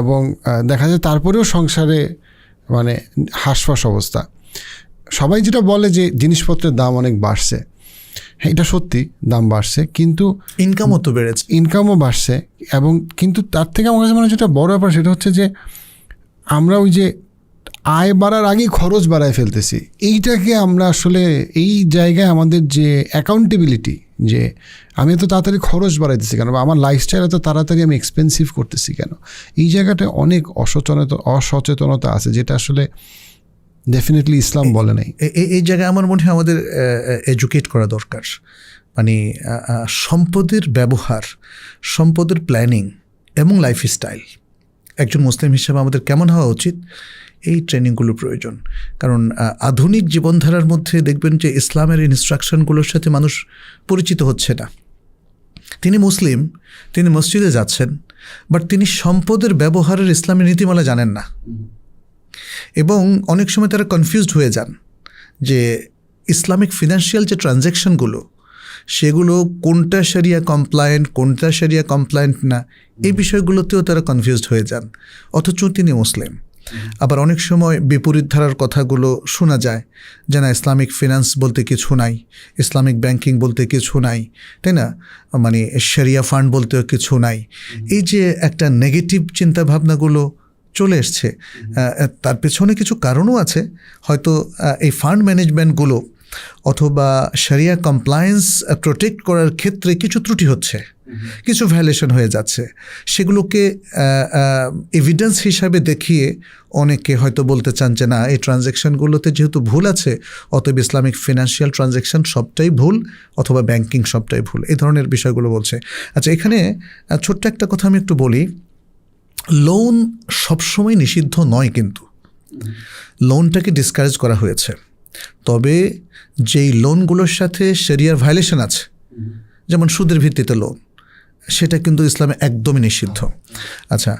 এবং দেখা যায় তারপরেও সংসারে মানে হাঁসফাঁস অবস্থা। সবাই যেটা বলে যে জিনিসপত্রের দাম অনেক বাড়ছে, হ্যাঁ এটা সত্যি, দাম বাড়ছে, কিন্তু ইনকামও তো বেড়েছে, ইনকামও বাড়ছে। এবং কিন্তু তার থেকে আমার কাছে মনে হয় যেটা বড় ব্যাপার সেটা হচ্ছে যে আমরা ওই যে আয় বাড়ার আগেই খরচ বাড়ায় ফেলতেছি। এইটাকে আমরা আসলে এই জায়গায় আমাদের যে অ্যাকাউন্টেবিলিটি, যে আমি এত তাড়াতাড়ি খরচ বাড়াইতেছি কেন, বা আমার লাইফস্টাইল এত তাড়াতাড়ি আমি এক্সপেন্সিভ করতেছি কেন, এই জায়গাটা অনেক অসচেতনতা আছে, যেটা আসলে ডেফিনেটলি ইসলাম বলে নাই। এই জায়গায় আমার মনে হয় আমাদের এডুকেট করা দরকার। মানে সম্পদের ব্যবহার, সম্পদের প্ল্যানিং এবং লাইফস্টাইল একজন মুসলিম হিসেবে আমাদের কেমন হওয়া উচিত, এই ট্রেনিংগুলো প্রয়োজন। কারণ আধুনিক জীবনধারার মধ্যে দেখবেন যে ইসলামের ইনস্ট্রাকশনগুলোর সাথে মানুষ পরিচিত হচ্ছে না। তিনি মুসলিম, তিনি মসজিদে যাচ্ছেন, বাট তিনি সম্পদের ব্যবহারের ইসলামের নীতিমালা জানেন না, এবং অনেক সময় তারা কনফিউজড হয়ে যান যে ইসলামিক ফিনান্সিয়াল যে ট্রানজ্যাকশনগুলো সেগুলো কোনটা শরিয়া কমপ্লায়েন্ট, কোনটা শরিয়া কমপ্লায়েন্ট না, এই বিষয়গুলোতেও তারা কনফিউজড হয়ে যান, অথচ তিনি মুসলিম। আবার অনেক সময় বিপরীত ধারার কথাগুলো শোনা যায় যে না, ইসলামিক ফিনান্স বলতে কিছু নাই, ইসলামিক ব্যাংকিং বলতে কিছু নাই, তাই না, মানে শরিয়া ফান্ড বলতেও কিছু নাই। এই যে একটা নেগেটিভ চিন্তাভাবনাগুলো চলে এসছে, তার পেছনে কিছু কারণও আছে। হয়তো এই ফান্ড ম্যানেজমেন্টগুলো অথবা শরিয়া কমপ্লায়েন্স প্রোটেক্ট করার ক্ষেত্রে কিছু ত্রুটি হচ্ছে, কিছু ভায়োলেশন হয়ে যাচ্ছে। সেগুলোকে এভিডেন্স হিসাবে দেখিয়ে অনেকে হয়তো বলতে চান যে না, এই ট্রানজ্যাকশানগুলোতে যেহেতু ভুল আছে, অতএব ইসলামিক ফিনান্সিয়াল ট্রানজ্যাকশান সবটাই ভুল, অথবা ব্যাংকিং সবটাই ভুল, এই ধরনের বিষয়গুলো বলছে। আচ্ছা, এখানে ছোট্ট একটা কথা আমি একটু বলি। লোন সবসময় নিষিদ্ধ নয়, কিন্তু লোনটাকে ডিসকারেজ করা হয়েছে। তবে যেই লোনগুলোর সাথে শরিয়ার ভায়োলেশন আছে, যেমন সুদের ভিত্তিতে লোন, সেটা কিন্তু ইসলামে একদমই নিষিদ্ধ। আচ্ছা,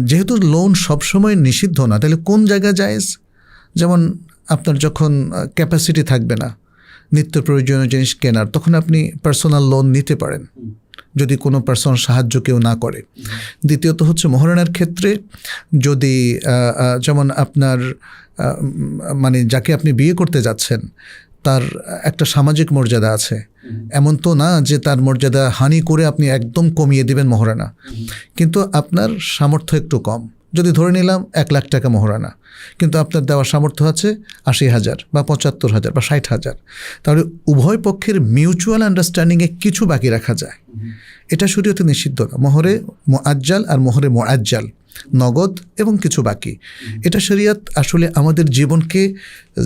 যেহেতু লোন সবসময় নিষিদ্ধ না, তাহলে কোন জায়গায় জায়েজ? যেমন আপনার যখন ক্যাপাসিটি থাকবে না নিত্য প্রয়োজনীয় জিনিস কেনার, তখন আপনি পার্সোনাল লোন নিতে পারেন যদি কোনো পার্সন সাহায্য কেউ না করে। দ্বিতীয়ত হচ্ছে মহরানার ক্ষেত্রে, যদি যেমন আপনার মানে যাকে আপনি বিয়ে করতে যাচ্ছেন তার একটা সামাজিক মর্যাদা আছে, এমন তো না যে তার মর্যাদা হানি করে আপনি একদম কমিয়ে দিবেন মহরানা। কিন্তু আপনার সামর্থ্য একটু কম, যদি ধরে নিলাম 1 লাখ টাকা মহরানা, কিন্তু আপনার দেওয়ার সামর্থ্য আছে 80,000 বা 75,000 বা 60,000, তাহলে উভয় পক্ষের মিউচুয়াল আন্ডারস্ট্যান্ডিংয়ে কিছু বাকি রাখা যায়। এটা শরীয়তে নিষিদ্ধ না। মোহরে মুআজ্জাল আর মোহরে মুআজ্জাল, নগদ এবং কিছু বাকি, এটা শরিয়ত আসলে আমাদের জীবনকে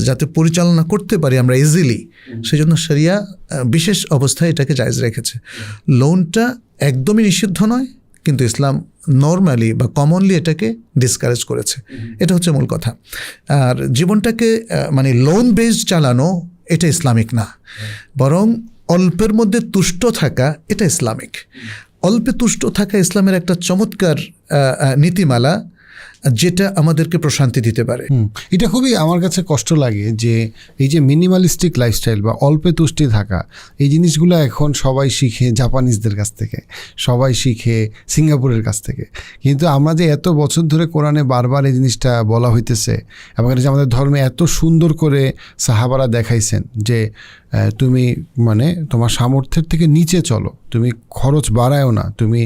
যাতে পরিচালনা করতে পারি আমরা ইজিলি, সেজন্য শরিয়া বিশেষ অবস্থায় এটাকে জায়েজ রেখেছে। লোনটা একদমই নিষিদ্ধ নয়, কিন্তু ইসলাম নর্মালি বা কমনলি এটাকে ডিসকারেজ করেছে। এটা হচ্ছে মূল কথা। আর জীবনটাকে মানে লোন বেসড চালানো, এটা ইসলামিক না, বরং অল্পের মধ্যে তুষ্ট থাকা, এটা ইসলামিক। অল্পে তুষ্ট থাকা ইসলামের একটা চমৎকার নীতিমালা, যেটা আমাদেরকে প্রশান্তি দিতে পারে। এটা খুবই আমার কাছে কষ্ট লাগে যে এই যে মিনিমালিস্টিক লাইফস্টাইল বা অল্পে তুষ্টি থাকা, এই জিনিসগুলো এখন সবাই শিখে জাপানিজদের কাছ থেকে, সবাই শিখে সিঙ্গাপুরের কাছ থেকে। কিন্তু আমরা যে এত বছর ধরে কোরআনে বারবার এই জিনিসটা বলা হইতেছে, এবং এটা যে আমাদের ধর্মে এত সুন্দর করে সাহাবারা দেখাইছেন যে তুমি মানে তোমার সামর্থ্যের থেকে নিচে চলো, তুমি খরচ বাড়ায়ও না, তুমি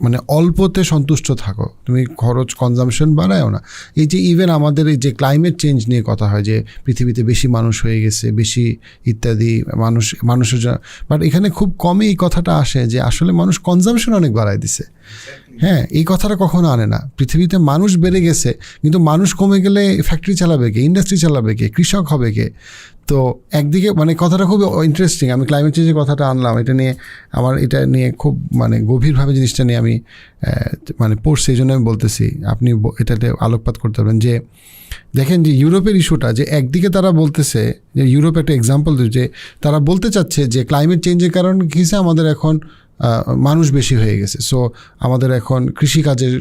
মানে অল্পতে সন্তুষ্ট থাকো, তুমি খরচ কনজামশন বাড়ায়ও না। এই যে ইভেন আমাদের এই যে ক্লাইমেট চেঞ্জ নিয়ে কথা হয় যে পৃথিবীতে বেশি মানুষ হয়ে গেছে, বেশি ইত্যাদি মানুষের জন্য, বাট এখানে খুব কমই এই কথাটা আসে যে আসলে মানুষ কনজামশন অনেক বাড়ায় দিছে। হ্যাঁ, এই কথাটা কখনো আনে না। পৃথিবীতে মানুষ বেড়ে গেছে, কিন্তু মানুষ কমে গেলে ফ্যাক্টরি চালাবে কে, ইন্ডাস্ট্রি চালাবে কে, কৃষক হবে কে? তো একদিকে মানে কথাটা খুব ইন্টারেস্টিং। আমি ক্লাইমেট চেঞ্জের কথাটা আনলাম, এটা নিয়ে খুব মানে গভীরভাবে জিনিসটা নিয়ে আমি মানে পড়ছি, এই জন্য আমি বলতেছি, আপনি এটাতে আলোকপাত করতে পারবেন। যে দেখেন যে ইউরোপের ইস্যুটা, যে একদিকে তারা বলতেছে যে ইউরোপ একটা এক্সাম্পল, যে তারা বলতে চাচ্ছে যে ক্লাইমেট চেঞ্জের কারণ হিসেবে আমাদের এখন মানুষ বেশি হয়ে গেছে, সো আমাদের এখন কৃষিকাজের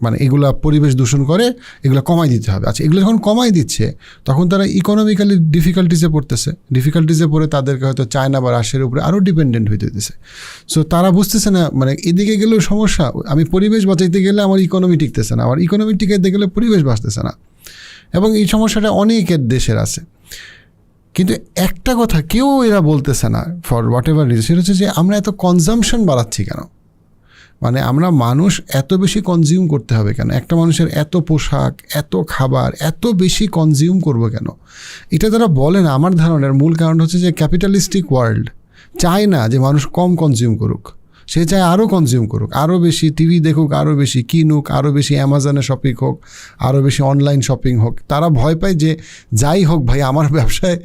মানে এগুলা পরিবেশ দূষণ করে, এগুলো কমাই দিতে হবে। আচ্ছা, এগুলো যখন কমাই দিচ্ছে তখন তারা ইকোনমিক্যালি ডিফিকাল্টিসে পড়ে তাদেরকে হয়তো চায়না বা রাশিয়ার উপরে আরও ডিপেন্ডেন্ট হইতে দিতেছে। সো তারা বুঝতেছে না মানে এদিকে গেলেও সমস্যা, আমি পরিবেশ বাঁচাইতে গেলে আমার ইকোনমি টিকতেছে না, আমার ইকোনমি টিকাইতে গেলে পরিবেশ বাঁচতেছে না, এবং এই সমস্যাটা অনেকের দেশের আছে। কিন্তু একটা কথা কেউ এরা বলতেছে না, ফর হোয়াট এভার রিজন, সেটা হচ্ছে যে আমরা এত কনজামশন বাড়াচ্ছি কেন? মানে আমরা মানুষ এত বেশি কনজিউম করতে হবে কেন? একটা মানুষের এত পোশাক, এত খাবার, এত বেশি কনজিউম করবো কেন? এটা তারা বলে না। আমার ধারণার মূল কারণ হচ্ছে যে ক্যাপিটালিস্টিক ওয়ার্ল্ড চায় না যে মানুষ কম কনজিউম করুক, সে চায় আরও কনজিউম করুক, আরও বেশি টিভি দেখুক, আরও বেশি কিনুক, আরও বেশি অ্যামাজনে শপিং হোক, আরও বেশি অনলাইন শপিং হোক। তারা ভয় পায় যে যাই হোক ভাই, আমার ব্যবসায়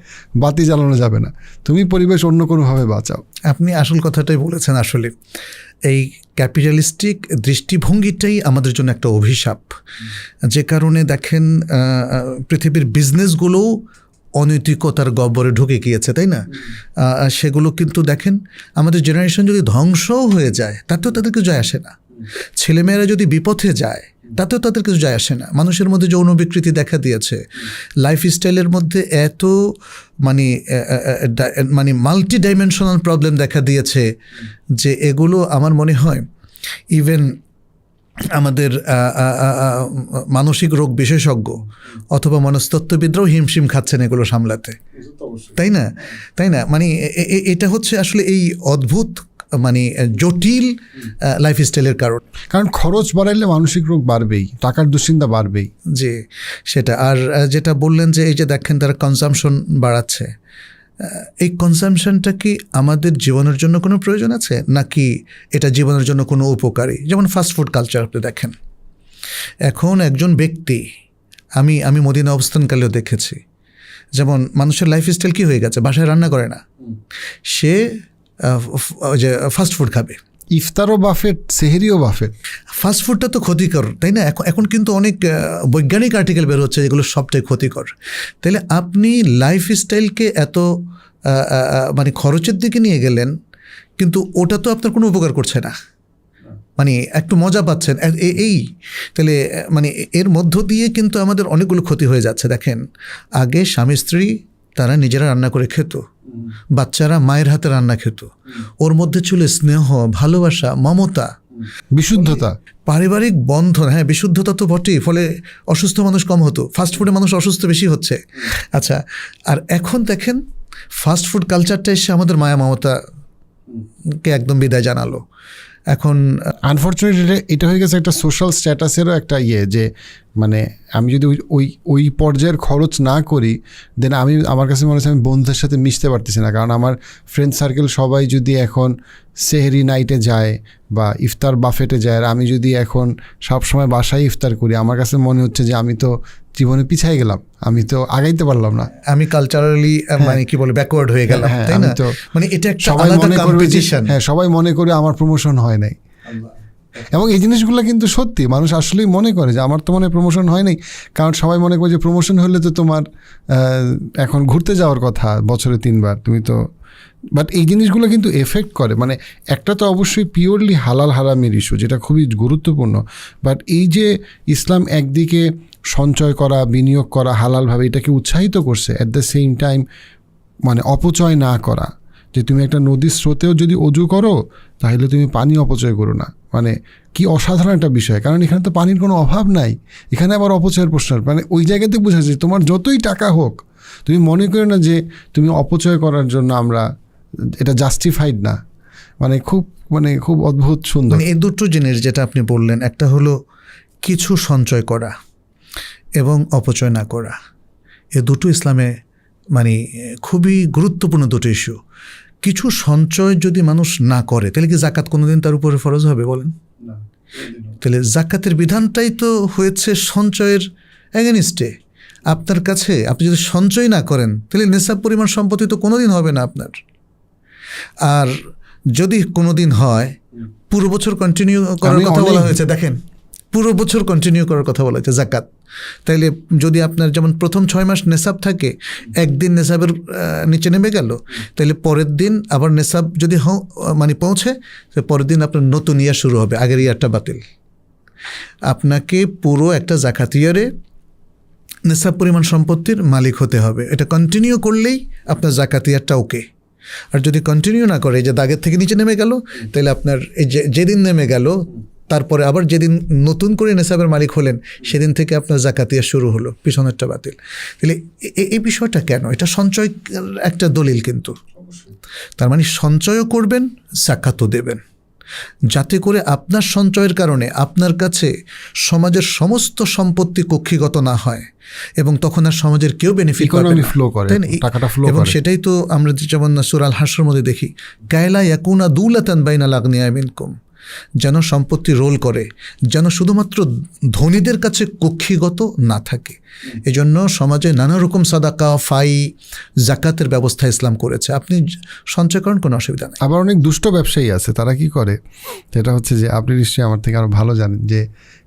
বাতি জ্বালানো যাবে না, তুমি পরিবেশ অন্য কোনোভাবে বাঁচাও। আপনি আসল কথাটাই বলেছেন। আসলে এই ক্যাপিটালিস্টিক দৃষ্টিভঙ্গিটাই আমাদের জন্য একটা অভিশাপ, যে কারণে দেখেন পৃথিবীর বিজনেসগুলোও অনৈতিকতার গহ্বরে ঢুকে গিয়েছে, তাই না? সেগুলো কিন্তু দেখেন আমাদের জেনারেশন যদি ধ্বংসও হয়ে যায় তাতেও তাদের কিছু যায় আসে না, ছেলেমেয়েরা যদি বিপথে যায় তাতেও তাদের কিছু যায় আসে না। মানুষের মধ্যে যৌন বিকৃতি দেখা দিয়েছে, লাইফস্টাইলের মধ্যে এত মানে মাল্টি ডাইমেনশনাল প্রবলেম দেখা দিয়েছে যে এগুলো আমার মনে হয় ইভেন আমাদের মানসিক রোগ বিশেষজ্ঞ অথবা মনস্তত্ত্ববিদরাও হিমশিম খাচ্ছেন এগুলো সামলাতে, তাই না? মানে এটা হচ্ছে আসলে এই অদ্ভুত মানে জটিল লাইফস্টাইলের কারণ খরচ বাড়াইলে মানসিক রোগ বাড়বেই, টাকার দুশ্চিন্তা বাড়বেই। যে সেটা। আর যেটা বললেন যে এই যে দেখেন তারা কনজামশন বাড়াচ্ছে, এই কনজামশনটা কি আমাদের জীবনের জন্য কোনো প্রয়োজন আছে, নাকি এটা জীবনের জন্য কোনো উপকারী? যেমন ফাস্টফুড কালচার আপনি দেখেন, এখন একজন ব্যক্তি, আমি মদিনা অবস্থানকালেও দেখেছি, যেমন মানুষের লাইফস্টাইল কী হয়ে গেছে, বাসায় রান্না করে না, সে যে ফাস্টফুড খাবে। ইফতারও বাফেট, সেহেরিও বাফেট। ফাস্টফুডটা তো ক্ষতিকর, তাই না? এখন কিন্তু অনেক বৈজ্ঞানিক আর্টিকেল বের হচ্ছে যেগুলো সবটাই ক্ষতিকর। তাহলে আপনি লাইফস্টাইলকে এত মানে খরচের দিকে নিয়ে গেলেন, কিন্তু ওটা তো আপনার কোনো উপকার করছে না, মানে একটু মজা পাচ্ছেন এই। তাহলে মানে এর মধ্য দিয়ে কিন্তু আমাদের অনেকগুলো ক্ষতি হয়ে যাচ্ছে। দেখেন, আগে স্বামী স্ত্রী তারা নিজেরা রান্না করে খেত, বাচ্চারা মায়ের হাতে রান্না খেত, ওর মধ্যে ছিল স্নেহ, ভালোবাসা, মমতা, বিশুদ্ধতা, পারিবারিক বন্ধন। হ্যাঁ, বিশুদ্ধতা তো বটেই, ফলে অসুস্থ মানুষ কম হতো, ফাস্টফুডে মানুষ অসুস্থ বেশি হচ্ছে। আচ্ছা, আর এখন দেখেন ফাস্টফুড কালচারটা এসে আমাদের মায়া মমতাকে একদম বিদায় জানালো। এখন আনফর্চুনেটলি এটা হয়ে গেছে একটা সোশ্যাল স্ট্যাটাসেরও একটা যে মানে আমি যদি ওই পর্যায়ের খরচ না করি, দেন আমার কাছে মনে হচ্ছে আমি বন্ধুদের সাথে মিশতে পারতেছি না। কারণ আমার ফ্রেন্ড সার্কেল সবাই যদি এখন সেহরি নাইটে যায় বা ইফতার বাফেটে যায়, আর আমি যদি এখন সবসময় বাসায় ইফতার করি, আমার কাছে মনে হচ্ছে যে আমি তো জীবনে পিছিয়ে গেলাম, আমি তো আগাইতে পারলাম না, আমি কালচারালি মানে কি বলে ব্যাকওয়ার্ড হয়ে গেলাম, তাই না? মানে এটা একটা আলাদা কম্পিটিশন। হ্যাঁ, সবাই মনে করে আমার প্রমোশন হয় নাই। এবং এই জিনিসগুলো কিন্তু সত্যি, মানুষ আসলেই মনে করে যে আমার তো মনে প্রমোশন হয় নাই, কারণ সবাই মনে করে যে প্রমোশন হলে তো তোমার এখন ঘুরতে যাওয়ার কথা বছরে 3 বার, তুমি তো। বাট এই জিনিসগুলো কিন্তু এফেক্ট করে। মানে একটা তো অবশ্যই পিওরলি হালাল হারামের ইস্যু, যেটা খুবই গুরুত্বপূর্ণ। বাট এই যে ইসলাম একদিকে সঞ্চয় করা, বিনিয়োগ করা হালালভাবে, এটাকে উৎসাহিত করছে, অ্যাট দ্য সেম টাইম মানে অপচয় না করা। যে তুমি একটা নদীর স্রোতেও যদি অজু করো, তাহলে তুমি পানি অপচয় করো না। মানে কি অসাধারণ একটা বিষয়, কারণ এখানে তো পানির কোনো অভাব নাই, এখানে আবার অপচয়ের প্রশ্ন। মানে ওই জায়গাতে বোঝা যায় তোমার যতই টাকা হোক, তুমি মনে করো না যে তুমি অপচয় করার জন্য আমরা এটা জাস্টিফাইড না। মানে খুব অদ্ভুত সুন্দর। মানে এই দুটো জিনিস যেটা আপনি বললেন, একটা হলো কিছু সঞ্চয় করা এবং অপচয় না করা, এ দুটো ইসলামে মানে খুবই গুরুত্বপূর্ণ দুটো ইস্যু। কিছু সঞ্চয় যদি মানুষ না করে, তাহলে কি জাকাত কোনোদিন তার উপরে ফরজ হবে বলেন? তাহলে জাকাতের বিধানটাই তো হয়েছে সঞ্চয়ের এগেনিস্টে। আপনার কাছে আপনি যদি সঞ্চয় না করেন, তাহলে নেশাব পরিমাণ সম্পত্তি তো কোনোদিন হবে না আপনার। আর যদি কোনোদিন হয়, পুরো বছর কন্টিনিউ করার কথা বলা হয়েছে। দেখেন, পুরো বছর কন্টিনিউ করার কথা বলা হয়েছে জাকাত। তাইলে যদি আপনার যেমন প্রথম 6 মাস নেশাব থাকে, একদিন নেশাবের নিচে নেমে গেল, তাহলে পরের দিন আবার নেশাব যদি মানে পৌঁছে, পরের দিন আপনার নতুন ইয়ার শুরু হবে, আগের ইয়ারটা বাতিল। আপনাকে পুরো একটা জাকাত ইয়ারে নেশাব পরিমাণ সম্পত্তির মালিক হতে হবে। এটা কন্টিনিউ করলেই আপনার জাকাত ইয়ারটা ওকে। আর যদি কন্টিনিউ না করে, যে দাগের থেকে নিচে নেমে গেল, তাহলে আপনার এই যেদিন নেমে গেল, তারপরে আবার যেদিন নতুন করে নেশাবের মালিক হলেন, সেদিন থেকে আপনার জাকাতিয়া শুরু হলো, পিছনেরটা বাতিল। তাহলে এই বিষয়টা কেন? এটা সঞ্চয় একটা দলিল, কিন্তু তার মানে সঞ্চয়ও করবেন, জাকাতও দেবেন, যাতে করে আপনার সঞ্চয়ের কারণে আপনার কাছে সমাজের সমস্ত সম্পত্তি কক্ষিগত না হয়, এবং তখন আর সমাজের কেউ বেনিফিট পাবে না, এবং সেটাই তো আমরা যেমন সূরা আল হাশরের মধ্যে দেখি, কায়লা ইয়াকুনা দুলাতান বাইনাল আগনিয়া মিনকুম, যেন সম্পত্তি রোল করে, যেন শুধুমাত্র ধনীদের কাছে কক্ষিগত না থাকে। এজন্য সমাজে নানা রকম সাদাকা, ফাই, জাকাতের ব্যবস্থা ইসলাম করেছে। আপনি সঞ্চয় করেন, কোনো অসুবিধা নেই। আবার অনেক দুষ্ট ব্যবসায়ী আছে, তারা কি করে, সেটা হচ্ছে যে আপনি নিশ্চয়ই আমার থেকে আরও ভালো জানেন, যে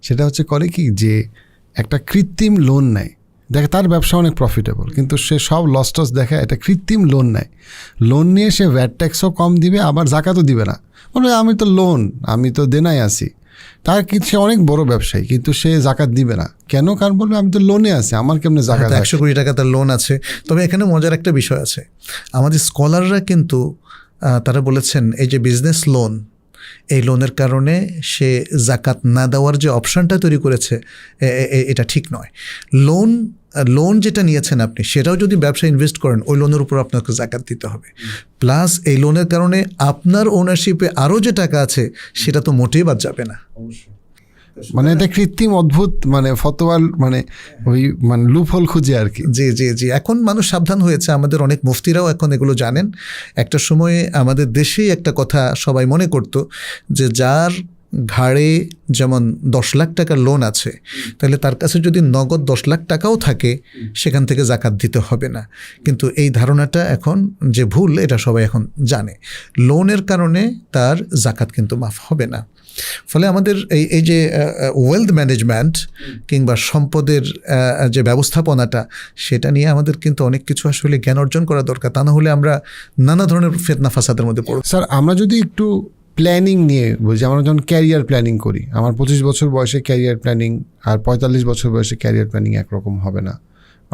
সেটা হচ্ছে করে কি, যে একটা কৃত্রিম লোন নেয়। দেখে তার ব্যবসা অনেক প্রফিটেবল, কিন্তু সে সব লস টস দেখে একটা কৃত্রিম লোন নেয়। লোন নিয়ে সে ভ্যাট ট্যাক্সও কম দিবে, আবার জাকাতও দিবে না। বলে আমি তো দেনায় আছি। তার কি, সে অনেক বড় ব্যবসায়ী, কিন্তু সে জাকাত দিবে না কেন? কারণ বলবে আমি তো লোনে আছি, আমার কেমনে জাকাত? 100 কোটি টাকা তার লোন আছে। তবে এখানে মজার একটা বিষয় আছে, আমাদের স্কলাররা কিন্তু তারা বলেছেন এই যে বিজনেস লোন, এই লোনের কারণে সে জাকাত না দেওয়ার যে অপশানটা তৈরি করেছে এটা ঠিক নয়। লোন যেটা নিয়েছেন আপনি, সেটাও যদি ব্যবসায় ইনভেস্ট করেন, ওই লোনের উপর আপনাকে জাকাত দিতে হবে। প্লাস এই লোনের কারণে আপনার ওনারশিপে আরও যে টাকা আছে সেটা তো মোটেই বাদ যাবে না। মানে এটা কৃত্রিম অদ্ভুত মানে ফতোয়ার মানে ওই মানে লুপহোল খুঁজে আর কি। জি জি জি, এখন মানুষ সাবধান হয়েছে, আমাদের অনেক মুফতিরাও এখন এগুলো জানেন। একটা সময়ে আমাদের দেশেই একটা কথা সবাই মনে করতো যে যার ঘাড়ে যেমন 10 লাখ টাকার লোন আছে, তাহলে তার কাছে যদি নগদ 10 লাখ টাকাও থাকে সেখান থেকে জাকাত দিতে হবে না। কিন্তু এই ধারণাটা এখন যে ভুল, এটা সবাই এখন জানে। লোনের কারণে তার জাকাত কিন্তু মাফ হবে না। ফলে আমাদের এই যে ওয়েলথ ম্যানেজমেন্ট কিংবা সম্পদের যে ব্যবস্থাপনাটা, সেটা নিয়ে আমাদের কিন্তু অনেক কিছু আসলে জ্ঞান অর্জন করা দরকার। তা না হলে আমরা নানা ধরনের ফিতনা ফাসাদের মধ্যে পড়ব। স্যার, আমরা যদি একটু প্ল্যানিং নিয়ে বলছি, আমরা যখন ক্যারিয়ার প্ল্যানিং করি, আমার 25 বছর বয়সে ক্যারিয়ার প্ল্যানিং আর 45 বছর বয়সে ক্যারিয়ার প্ল্যানিং একরকম হবে না।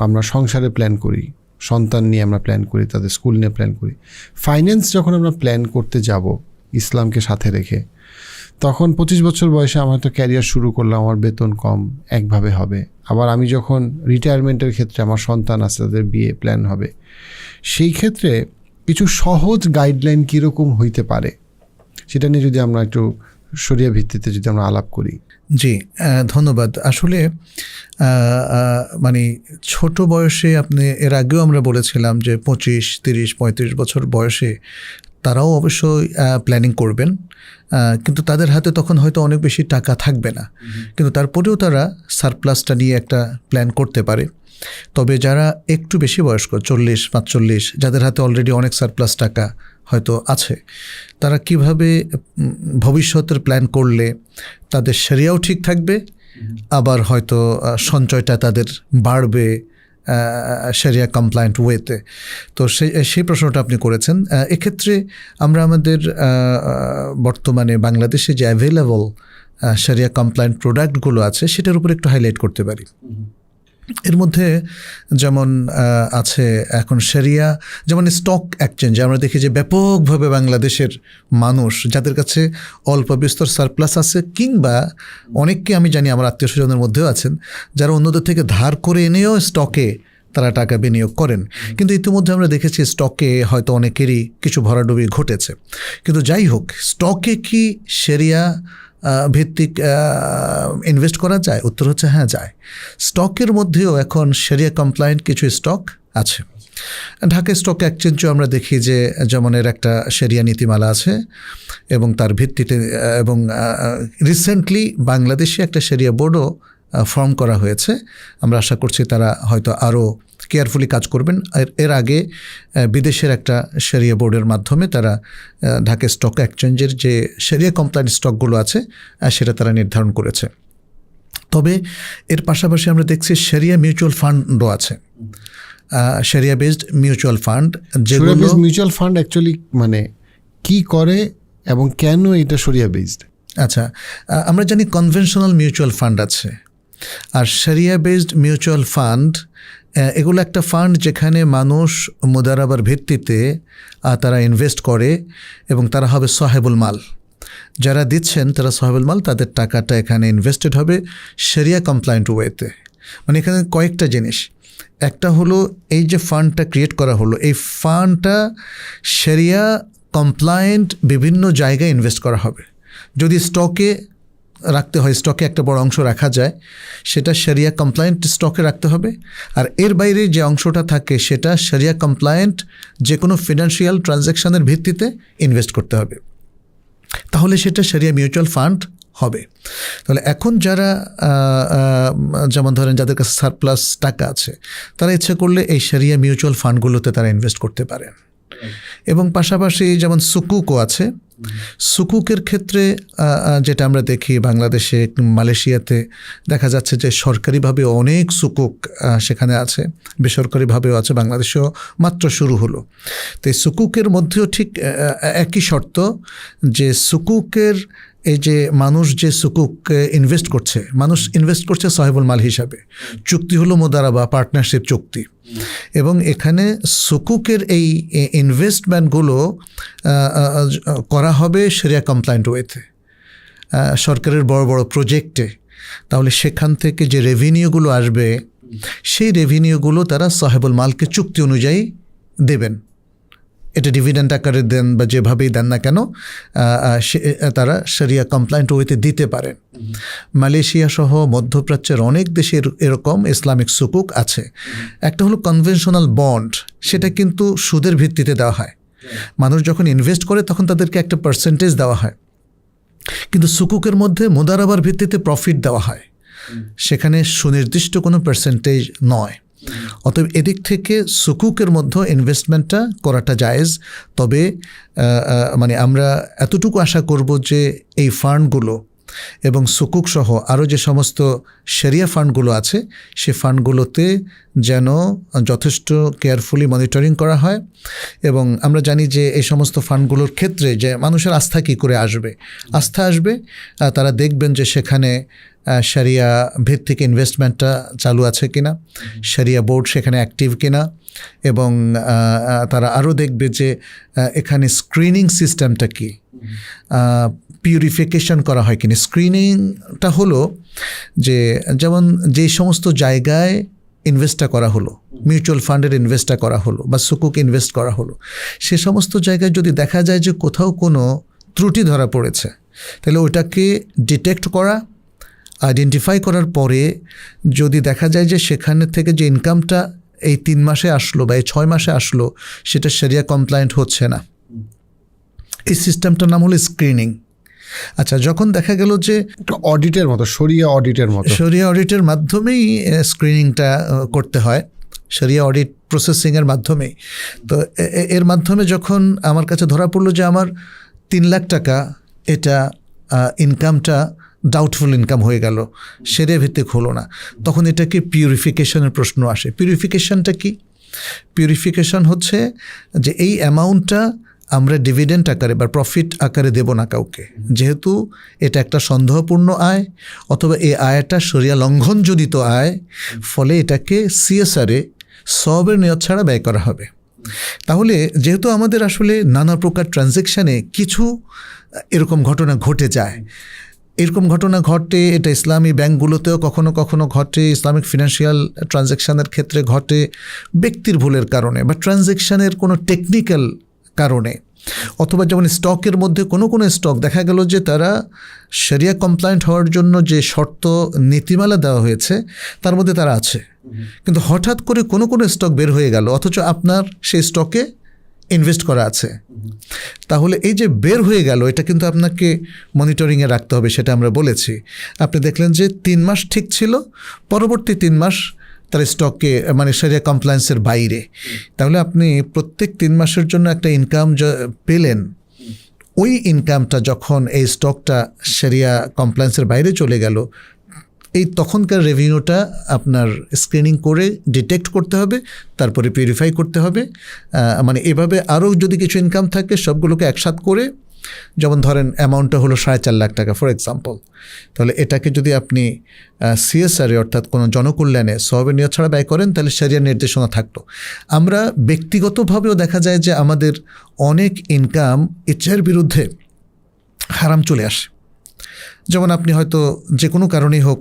আমরা সংসারে প্ল্যান করি, সন্তান নিয়ে আমরা প্ল্যান করি, তাদের স্কুল নিয়ে প্ল্যান করি। ফাইন্যান্স যখন আমরা প্ল্যান করতে যাব ইসলামকে সাথে রেখে, তখন 25 বছর বয়সে আমার তো ক্যারিয়ার শুরু করলাম, আমার বেতন কম, একভাবে হবে। আবার আমি যখন রিটায়ারমেন্টের ক্ষেত্রে আমার সন্তান আছে, তাদের বিয়ে প্ল্যান হবে, সেই ক্ষেত্রে কিছু সহজ গাইডলাইন কীরকম হইতে পারে সেটা নিয়ে যদি আমরা একটু শরিয়া ভিত্তিতে যদি আমরা আলাপ করি। জি, ধন্যবাদ। আসলে মানে ছোট বয়সে আপনি, এর আগেও আমরা বলেছিলাম যে 25, 30, 35 বছর বয়সে তারাও অবশ্যই প্ল্যানিং করবেন, কিন্তু তাদের হাতে তখন হয়তো অনেক বেশি টাকা থাকবে না, কিন্তু তারপরেও তারা সারপ্লাসটা নিয়ে একটা প্ল্যান করতে পারে। তবে যারা একটু বেশি বয়স্ক, 40, 45, যাদের হাতে অলরেডি অনেক সারপ্লাস টাকা হয়তো আছে, তারা কিভাবে ভবিষ্যতের প্ল্যান করলে তাদের শরিয়াও ঠিক থাকবে, আবার হয়তো সঞ্চয়টা তাদের বাড়বে শরিয়া কমপ্লায়েন্ট ওয়েতে। তো সেই প্রশ্নটা আপনি করেছেন। এক্ষেত্রে আমরা আমাদের বর্তমানে বাংলাদেশে যে অ্যাভেলেবল শরিয়া কমপ্লায়েন্ট প্রোডাক্টগুলো আছে সেটার উপর একটু হাইলাইট করতে পারি। এর মধ্যে যেমন আছে এখন শরিয়া, যেমন স্টক এক্সচেঞ্জ। আমরা দেখি যে ব্যাপকভাবে বাংলাদেশের মানুষ যাদের কাছে অল্প বিস্তর সারপ্লাস আছে, কিংবা অনেককে আমি জানি আমার আত্মীয় স্বজনের মধ্যেও আছেন যারা অন্যদের থেকে ধার করে এনেও স্টকে তারা টাকা বিনিয়োগ করেন। কিন্তু ইতিমধ্যে আমরা দেখেছি স্টকে হয়তো অনেকেরই কিছু ভরাডুবি ঘটেছে। কিন্তু যাই হোক, স্টকে কি শরিয়া ভিত্তিক ইনভেস্ট করা যায়? উত্তর হচ্ছে হ্যাঁ, যায়। স্টকের মধ্যেও এখন শরিয়া কমপ্লায়েন্ট কিছু স্টক আছে। ঢাকা স্টক এক্সচেঞ্জও আমরা দেখি যে যেমন এর একটা শরিয়া নীতিমালা আছে, এবং তার ভিত্তিতে এবং রিসেন্টলি বাংলাদেশে একটা শরিয়া বোর্ডও ফর্ম করা হয়েছে। আমরা আশা করছি তারা হয়তো আরও কেয়ারফুলি কাজ করবেন। এর আগে বিদেশের একটা শরিয়া বোর্ডের মাধ্যমে তারা ঢাকা স্টক এক্সচেঞ্জের যে শরিয়া কমপ্লায়েন্ট স্টকগুলো আছে সেটা তারা নির্ধারণ করেছে। তবে এর পাশাপাশি আমরা দেখছি শরিয়া মিউচুয়াল ফান্ডও আছে, শরিয়া বেসড মিউচুয়াল ফান্ড। যেগুলো মিউচুয়াল ফান্ড অ্যাকচুয়ালি মানে কি করে এবং কেন এটা শরিয়া বেসড? আচ্ছা, আমরা জানি কনভেনশনাল মিউচুয়াল ফান্ড আছে, আর শরিয়া বেসড মিউচুয়াল ফান্ড এগুলো একটা ফান্ড যেখানে মানুষ মুদারাবার ভিত্তিতে তারা ইনভেস্ট করে এবং তারা হবে সাহেবুল মাল। যারা দিচ্ছেন তারা সাহেবুল মাল, তাদের টাকাটা এখানে ইনভেস্টেড হবে শরিয়া কমপ্লায়েন্ট ওয়েতে। মানে এখানে কয়েকটা জিনিস, একটা হলো এই যে ফান্ডটা ক্রিয়েট করা হলো, এই ফান্ডটা শরিয়া কমপ্লায়েন্ট বিভিন্ন জায়গায় ইনভেস্ট করা হবে। যদি স্টকে রাখতে হয়, স্টকে একটা বড় অংশ রাখা যায়, সেটা শরিয়া কমপ্লায়েন্ট স্টকে রাখতে হবে। আর এর বাইরে যে অংশটা থাকে সেটা শরিয়া কমপ্লায়েন্ট যে কোনো ফিনান্সিয়াল ট্রানজ্যাকশানের ভিত্তিতে ইনভেস্ট করতে হবে, তাহলে সেটা শরিয়া মিউচুয়াল ফান্ড হবে। তাহলে এখন যারা যেমন ধরেন যাদের কাছে সারপ্লাস টাকা আছে, তারা ইচ্ছে করলে এই শরিয়া মিউচুয়াল ফান্ডগুলোতে তারা ইনভেস্ট করতে পারেন। এবং পাশাপাশি যেমন সুকুকও আছে। সুকুকের ক্ষেত্রে যেটা আমরা দেখি বাংলাদেশে, মালয়েশিয়াতে দেখা যাচ্ছে যে সরকারিভাবে অনেক সুকুক সেখানে আছে, বেসরকারিভাবেও আছে, বাংলাদেশেও মাত্র শুরু হলো। তো এই সুকুকের মধ্যেও ঠিক একই শর্ত যে সুকুকের এই যে মানুষ যে সুকুক ইনভেস্ট করছে, মানুষ ইনভেস্ট করছে সাহেবুল মাল হিসাবে, চুক্তি হলো মোদারাবা, পার্টনারশিপ চুক্তি, এবং এখানে সুকুকের এই ইনভেস্টমেন্টগুলো করা হবে শরিয়া কমপ্লায়েন্ট ওয়েতে, সরকারের বড় বড় প্রজেক্টে। তাহলে সেখান থেকে যে রেভিনিউগুলো আসবে সেই রেভিনিউগুলো তারা সাহেবুল মালকে চুক্তি অনুযায়ী দেবেন। এটা ডিভিডেন্ড আকারে দেন বা যেভাবেই দেন না কেন, তারা শরিয়া কমপ্লায়েন্ট ওয়েতে দিতে পারেন। মালয়েশিয়া সহ মধ্যপ্রাচ্যের অনেক দেশের এরকম ইসলামিক সুকুক আছে। একটা হলো কনভেনশনাল বন্ড, সেটা কিন্তু সুদের ভিত্তিতে দেওয়া হয়। মানুষ যখন ইনভেস্ট করে তখন তাদেরকে একটা পার্সেন্টেজ দেওয়া হয়, কিন্তু সুকুকের মধ্যে মুদারাবার ভিত্তিতে প্রফিট দেওয়া হয়, সেখানে সুনির্দিষ্ট কোনো পার্সেন্টেজ নয়। অতএব এদিক থেকে সুকুকের মধ্যে ইনভেস্টমেন্টটা করাটা জায়েজ। তবে মানে আমরা এতটুকু আশা করব যে এই ফান্ডগুলো এবং সুকুক সহ আরও যে সমস্ত শরিয়া ফান্ডগুলো আছে সে ফান্ডগুলোতে যেন যথেষ্ট কেয়ারফুলি মনিটরিং করা হয়। এবং আমরা জানি যে এই সমস্ত ফান্ডগুলোর ক্ষেত্রে যে মানুষের আস্থা কী করে আসবে, আস্থা আসবে তারা দেখবেন যে সেখানে শরিয়া ভিত্তিক ইনভেস্টমেন্টটা চালু আছে কিনা, শরিয়া বোর্ড সেখানে অ্যাক্টিভ কিনা, এবং তারা আরও দেখবে যে এখানে স্ক্রিনিং সিস্টেমটা কী, পিউরিফিকেশন করা হয় কিনা। স্ক্রিনিংটা হলো যে যেমন যেই সমস্ত জায়গায় ইনভেস্টটা করা হলো, মিউচুয়াল ফান্ডের ইনভেস্টটা করা হলো বা সুকুক ইনভেস্ট করা হলো, সে সমস্ত জায়গায় যদি দেখা যায় যে কোথাও কোনো ত্রুটি ধরা পড়েছে, তাহলে ওটাকে ডিটেক্ট করা, আইডেন্টিফাই করার পরে যদি দেখা যায় যে সেখানে থেকে যে ইনকামটা এই 3 মাসে আসলো বা এই 6 মাসে আসলো সেটা শরিয়া কমপ্লায়েন্ট হচ্ছে না, এই সিস্টেমটার নাম হলো স্ক্রিনিং। আচ্ছা, যখন দেখা গেল যে অডিটের মতো, শরিয়া অডিটের মাধ্যমেই স্ক্রিনিংটা করতে হয়, শরিয়া অডিট প্রসেসিংয়ের মাধ্যমেই। তো এর মাধ্যমে যখন আমার কাছে ধরা পড়লো যে আমার 3 লাখ টাকা এটা ইনকামটা ডাউটফুল ইনকাম হয়ে গেল, শরিয়া ভিত্তিক হলো না, তখন এটাকে পিউরিফিকেশনের প্রশ্ন আসে। পিউরিফিকেশনটা কি? পিউরিফিকেশন হচ্ছে যে এই অ্যামাউন্টটা আমরা ডিভিডেন্ড আকারে বা প্রফিট আকারে দেব না কাউকে, যেহেতু এটা একটা সন্দেহপূর্ণ আয় অথবা এই আয়টা শরিয়া লঙ্ঘনজনিত আয়, ফলে এটাকে সিএসআরে সওয়াবের নিয়ত ছাড়া ব্যয় করা হবে। তাহলে যেহেতু আমাদের আসলে নানা প্রকার ট্রানজ্যাকশানে কিছু এরকম ঘটনা ঘটে যায়, এরকম ঘটনা ঘটে, এটা ইসলামী ব্যাংকগুলোতেও কখনো কখনো ঘটে, ইসলামিক ফিনান্সিয়াল ট্রানজ্যাকশানের ক্ষেত্রে ঘটে, ব্যক্তির ভুলের কারণে বা ট্রানজ্যাকশানের কোনো টেকনিক্যাল কারণে, অথবা যেমন স্টকের মধ্যে কোনো স্টক দেখা গেল যে তারা শরিয়া কমপ্লায়েন্ট হওয়ার জন্য যে শর্ত নীতিমালা দেওয়া হয়েছে তার মধ্যে তারা আছে, কিন্তু হঠাৎ করে কোনো স্টক বের হয়ে গেল অথচ আপনার সেই স্টকে ইনভেস্ট করা আছে। তাহলে এই যে বের হয়ে গেল এটা কিন্তু আপনাকে মনিটরিংয়ে রাখতে হবে, সেটা আমরা বলেছি। আপনি দেখলেন যে 3 মাস ঠিক ছিল, পরবর্তী 3 মাস তার স্টককে মানে শরিয়া কমপ্লায়েন্সের বাইরে, তাহলে আপনি প্রত্যেক 3 মাসের জন্য একটা ইনকাম পেলেন, ওই ইনকামটা যখন এই স্টকটা শরিয়া কমপ্লায়েন্সের বাইরে চলে গেল, এই তখনকার রেভিনিউটা আপনার স্ক্রিনিং করে ডিটেক্ট করতে হবে, তারপরে পিউরিফাই করতে হবে। মানে এভাবে আরও যদি কিছু ইনকাম থাকে সবগুলোকে একসাথ করে, যেমন ধরেন অ্যামাউন্টটা হলো 4.5 লাখ টাকা ফর এক্সাম্পল, তাহলে এটাকে যদি আপনি সিএসআরে অর্থাৎ কোনো জনকল্যাণে সওয়াবের নিয়ত ছাড়া ব্যয় করেন তাহলে শরিয়ার নির্দেশনা থাকতো। আমরা ব্যক্তিগতভাবেও দেখা যায় যে আমাদের অনেক ইনকাম ইচ্ছার বিরুদ্ধে হারাম চলে আসে। যেমন আপনি হয়তো যে কোনো কারণেই হোক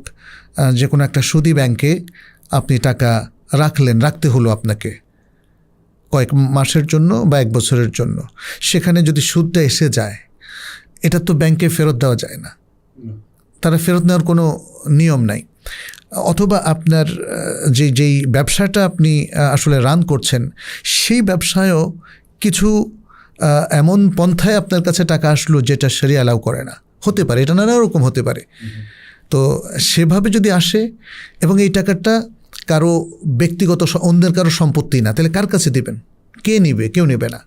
যে কোনো একটা সুদী ব্যাংকে আপনি টাকা রাখতে হলো আপনাকে কয়েক মাসের জন্য বা 1 বছরের জন্য, সেখানে যদি সুদটা এসে যায় এটা তো ব্যাংকে ফেরত দেওয়া যায় না, তারা ফেরত নেওয়ার কোনো নিয়ম নাই। অথবা আপনার যেই ব্যবসাটা আপনি আসলে রান করছেন সেই ব্যবসায়ও কিছু এমন পন্থায় আপনার কাছে টাকা আসলো যেটা শরিয়া অ্যালাউ করে না, হতে পারে, এটা নানা রকম হতে পারে। তো সেভাবে যদি আসে এবং এই টাকাটা কারো ব্যক্তিগত অন্যের কারো সম্পত্তি না, তাহলে কার কাছে দিবেন? কে নিবে? কেউ নেবে না।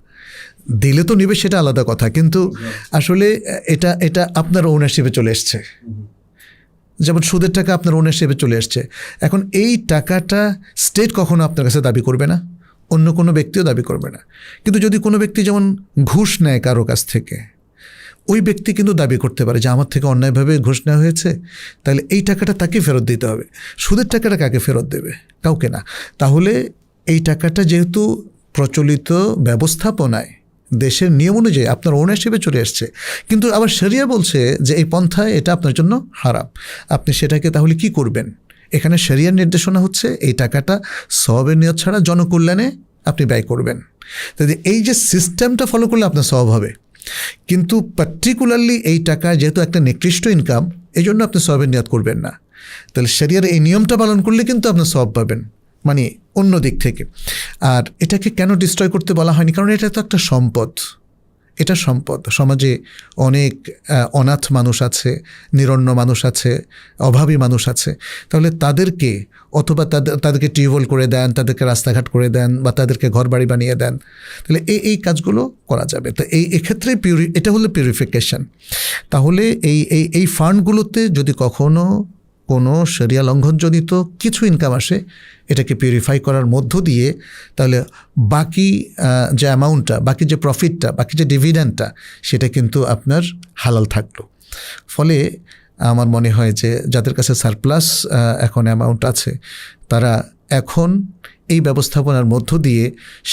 দিলে তো নিবে সেটা আলাদা কথা, কিন্তু আসলে এটা আপনার ওনারশিপে চলে এসছে। যেমন সুদের টাকা আপনার ওনারশিপে চলে এসছে, এখন এই টাকাটা স্টেট কখনো আপনার কাছে দাবি করবে না, অন্য কোনো ব্যক্তিও দাবি করবে না। কিন্তু যদি কোনো ব্যক্তি যেমন ঘুষ নেয় কারো কাছ থেকে, ওই ব্যক্তি কিন্তু দাবি করতে পারে যে আমার থেকে অন্যায়ভাবে ঘুষ নেওয়া হয়েছে, তাহলে এই টাকাটা তাকে ফেরত দিতে হবে। সুদের টাকাটা কাকে ফেরত দেবে? কাউকে না। তাহলে এই টাকাটা যেহেতু প্রচলিত ব্যবস্থাপনায় দেশের নিয়ম অনুযায়ী আপনার ওনারশিপে চলে আসছে, কিন্তু আবার শরিয়া বলছে যে এই পন্থায় এটা আপনার জন্য হারাম, আপনি সেটাকে তাহলে কি করবেন? এখানে শরিয়ার নির্দেশনা হচ্ছে এই টাকাটা সওয়াবের নিয়ত ছাড়া জনকল্যাণে আপনি ব্যয় করবেন। তাহলে এই যে সিস্টেমটা ফলো করলে আপনার সওয়াব হবে, কিন্তু পার্টিকুলারলি এই টাকা যেহেতু একটা নিকৃষ্ট ইনকাম, এই জন্য আপনি সওয়াবের নিয়ত করবেন না। তাহলে শরিয়ার এই নিয়মটা পালন করলে কিন্তু আপনি সওয়াব পাবেন, মানে অন্য দিক থেকে। আর এটাকে কেন ডিস্ট্রয় করতে বলা হয়নি? কারণ এটা তো একটা সম্পদ, এটা সম্পদ। সমাজে অনেক অনাথ মানুষ আছে, নিরন্ন মানুষ আছে, অভাবী মানুষ আছে। তাহলে তাদেরকে অথবা তাদেরকে টিউবওয়েল করে দেন, তাদেরকে রাস্তাঘাট করে দেন, বা তাদেরকে ঘর বাড়ি বানিয়ে দেন, তাহলে এই কাজগুলো করা যাবে। তো এক্ষেত্রে এটা হলো পিউরিফিকেশন। তাহলে এই ফান্ডগুলোতে যদি কখনো কোনো শরিয়া লঙ্ঘনজনিত কিছু ইনকাম আসে, এটাকে পিউরিফাই করার মধ্য দিয়ে তাহলে বাকি যে অ্যামাউন্টটা, বাকি যে প্রফিটটা, বাকি যে ডিভিডেন্ডটা, সেটা কিন্তু আপনার হালাল থাকলো। ফলে আমার মনে হয় যে যাদের কাছে সারপ্লাস এখন অ্যামাউন্ট আছে, তারা এখন এই ব্যবস্থাপনার মধ্য দিয়ে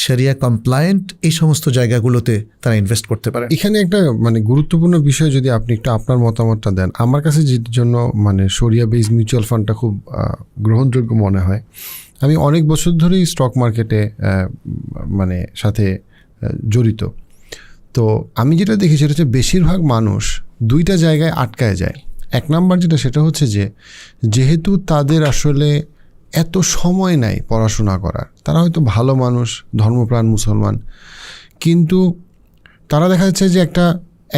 শরিয়া কমপ্লায়েন্ট এই সমস্ত জায়গাগুলোতে তারা ইনভেস্ট করতে পারে। এখানে একটা মানে গুরুত্বপূর্ণ বিষয় যদি আপনি একটু আপনার মতামতটা দেন। আমার কাছে যে জন্য মানে শরিয়া বেস মিউচুয়াল ফান্ডটা খুব গ্রহণযোগ্য মনে হয়, আমি অনেক বছর ধরেই স্টক মার্কেটে মানে সাথে জড়িত। তো আমি যেটা দেখি সেটা হচ্ছে বেশিরভাগ মানুষ দুইটা জায়গায় আটকায় যায়। এক নাম্বার যেটা, সেটা হচ্ছে যে যেহেতু তাদের আসলে এত সময় নাই পড়াশোনা করার, তারা হয়তো ভালো মানুষ, ধর্মপ্রাণ মুসলমান, কিন্তু তারা দেখা যাচ্ছে যে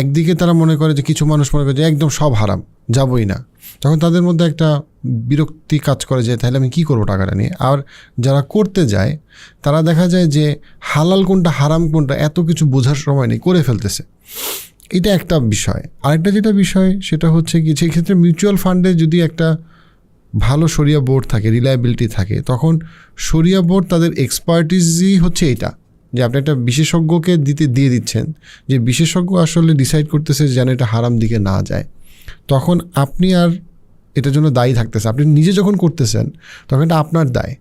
একদিকে তারা মনে করে যে কিছু মানুষ মনে করে যে একদম সব হারাম, যাবই না। তখন তাদের মধ্যে একটা বিরক্তি কাজ করে যে তাহলে আমি কী করবো টাকাটা নিয়ে। আর যারা করতে যায় তারা দেখা যায় যে হালাল কোনটা হারাম কোনটা এত কিছু বোঝার সময় নেই, করে ফেলতেছে। এটা একটা বিষয়। আরেকটা যেটা বিষয় সেটা হচ্ছে কি, সেই ক্ষেত্রে মিউচুয়াল ফান্ডে যদি একটা ভালো শরিয়া বোর্ড থাকে, রিলায়েবিলিটি থাকে, তখন শরিয়া বোর্ড তাদের এক্সপার্টিসই হচ্ছে এটা, যে আপনি একটা বিশেষজ্ঞকে দিয়ে দিচ্ছেন, যে বিশেষজ্ঞ আসলে ডিসাইড করতেছে যেন এটা হারাম দিকে না যায়। তখন আপনি আর এটার জন্য দায়ী থাকতেছে। আপনি নিজে যখন করতেছেন তখন এটা আপনার দায়।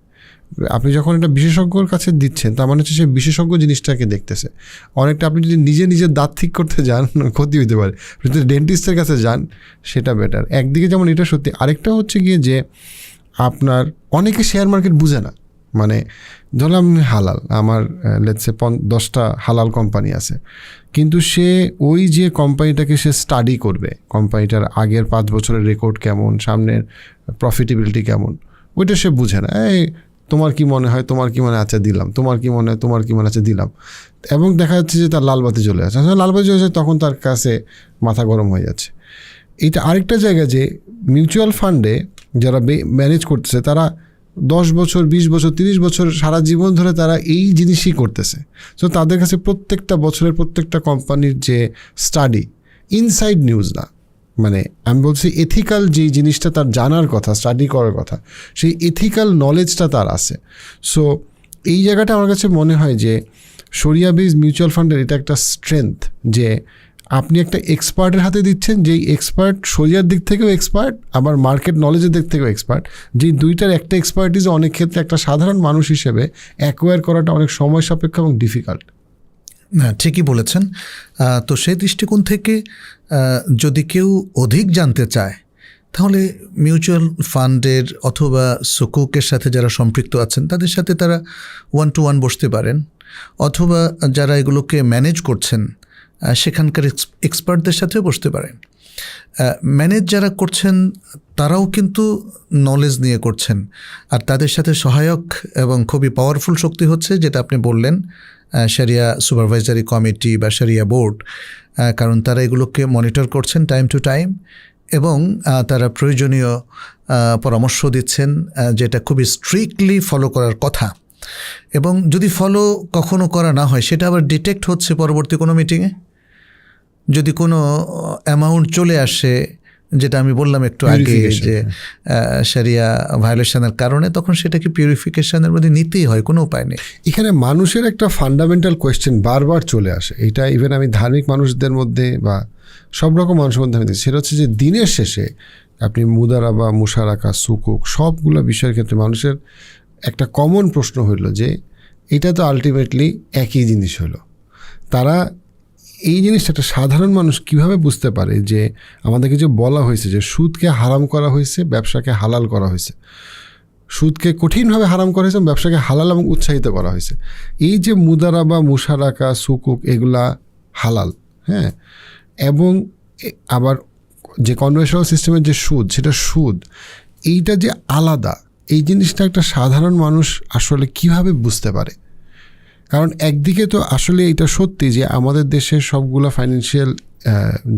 আপনি যখন এটা বিশেষজ্ঞর কাছে দিচ্ছেন, তার মানে হচ্ছে সে বিশেষজ্ঞ জিনিসটাকে দেখতেছে। অনেকটা আপনি যদি নিজের দাঁত ঠিক করতে যান, ক্ষতি হতে পারে। আপনি যদি ডেন্টিস্টের কাছে যান, সেটা বেটার। একদিকে যেমন এটা সত্যি, আরেকটা হচ্ছে গিয়ে যে আপনার অনেকে শেয়ার মার্কেট বুঝে না। মানে ধরলাম আমি হালাল, আমার লেটসে 10টা হালাল কোম্পানি আছে, কিন্তু সে ওই যে কোম্পানিটাকে সে স্টাডি করবে, কোম্পানিটার আগের 5 বছরের রেকর্ড কেমন, সামনের প্রফিটেবিলিটি কেমন, ওইটা সে বুঝে না। তোমার কি মনে হয়, তোমার কি মনে হয়, আচ্ছা দিলাম, তোমার কি মনে হয়, তোমার কি মনে আছে, দিলাম। এবং দেখা যাচ্ছে যে তার লালবাতি চলে আসে। লালবাতি চলে আসে, তখন তার কাছে মাথা গরম হয়ে যাচ্ছে। এটা আরেকটা জায়গা যে মিউচুয়াল ফান্ডে যারা ম্যানেজ করতেছে, তারা 10 বছর, 20 বছর, 30 বছর, সারা জীবন ধরে তারা এই জিনিসই করতেছে। তো তাদের কাছে প্রত্যেকটা বছরের প্রত্যেকটা কোম্পানির যে স্টাডি, ইনসাইড নিউজ না, মানে আমি বলছি এথিক্যাল যেই জিনিসটা তার জানার কথা, স্টাডি করার কথা, সেই এথিক্যাল নলেজটা তার আছে। সো এই জায়গাটা আমার কাছে মনে হয় যে শরিয়া বেস মিউচুয়াল ফান্ডের এটা একটা স্ট্রেংথ, যে আপনি একটা এক্সপার্টের হাতে দিচ্ছেন, যেই এক্সপার্ট শরিয়ার দিক থেকেও এক্সপার্ট, আবার মার্কেট নলেজের দিক থেকেও এক্সপার্ট। যেই দুইটার একটা এক্সপার্টিস অনেক ক্ষেত্রে একটা সাধারণ মানুষ হিসেবে অ্যাকোয়ার করাটা অনেক সময় সাপেক্ষ এবং ডিফিকাল্ট। না, ঠিকই বলেছেন। তো সেই দৃষ্টিকোণ থেকে যদি কেউ অধিক জানতে চায়, তাহলে মিউচুয়াল ফান্ডের অথবা সুকুকের সাথে যারা সম্পৃক্ত আছেন তাদের সাথে তারা 1-to-1 বসতে পারেন, অথবা যারা এগুলোকে ম্যানেজ করছেন সেখানকার এক্সপার্টদের সাথেও বসতে পারেন। ম্যানেজ যারা করছেন তারাও কিন্তু নলেজ নিয়ে করছেন, আর তাদের সাথে সহায়ক এবং খুবই পাওয়ারফুল শক্তি হচ্ছে যেটা আপনি বললেন, শরিয়া সুপারভাইজারি কমিটি বা শরিয়া বোর্ড। কারণ তারা এগুলোকে মনিটর করছেন টাইম টু টাইম, এবং তারা প্রয়োজনীয় পরামর্শ দিচ্ছেন যেটা খুবই স্ট্রিক্টলি ফলো করার কথা। এবং যদি ফলো কখনো করা না হয়, সেটা আবার ডিটেক্ট হচ্ছে পরবর্তী কোনো মিটিংয়ে। যদি কোনো অ্যামাউন্ট চলে আসে যেটা আমি বললাম একটু আগে Purification, যে শরিয়া ভায়োলেশনের কারণে, তখন সেটাকে পিউরিফিকেশনের মধ্যে নিতেই হয়, কোনো উপায় নেই। এখানে মানুষের একটা ফান্ডামেন্টাল কোয়েশ্চেন বারবার চলে আসে, এটা ইভেন আমি ধার্মিক মানুষদের মধ্যে বা সব রকম মানুষের মধ্যে আমি দেখি, সেটা হচ্ছে যে দিনের শেষে আপনি মুদারাবা, মুশারাকা, সুকুক সবগুলো বিষয়ের ক্ষেত্রে মানুষের একটা কমন প্রশ্ন হইল যে এটা তো আলটিমেটলি একই জিনিস হলো। তারা এই জিনিসটা একটা সাধারণ মানুষ কিভাবে বুঝতে পারে যে আমাদেরকে যে বলা হয়েছে যে সুদকে হারাম করা হয়েছে, ব্যবসাকে হালাল করা হয়েছে, সুদকে কঠিনভাবে হারাম করা হয়েছে, ব্যবসাকে হালাল এবং উৎসাহিত করা হয়েছে, এই যে মুদারাবা, মুশারাকা, সুকুক এগুলা হালাল, হ্যাঁ, এবং আবার যে কনভেনশনাল সিস্টেমের যে সুদ, সেটা সুদ, এইটা যে আলাদা, এই জিনিসটা একটা সাধারণ মানুষ আসলে কিভাবে বুঝতে পারে? কারণ একদিকে তো আসলে এটা সত্যি যে আমাদের দেশের সবগুলো ফাইন্যান্সিয়াল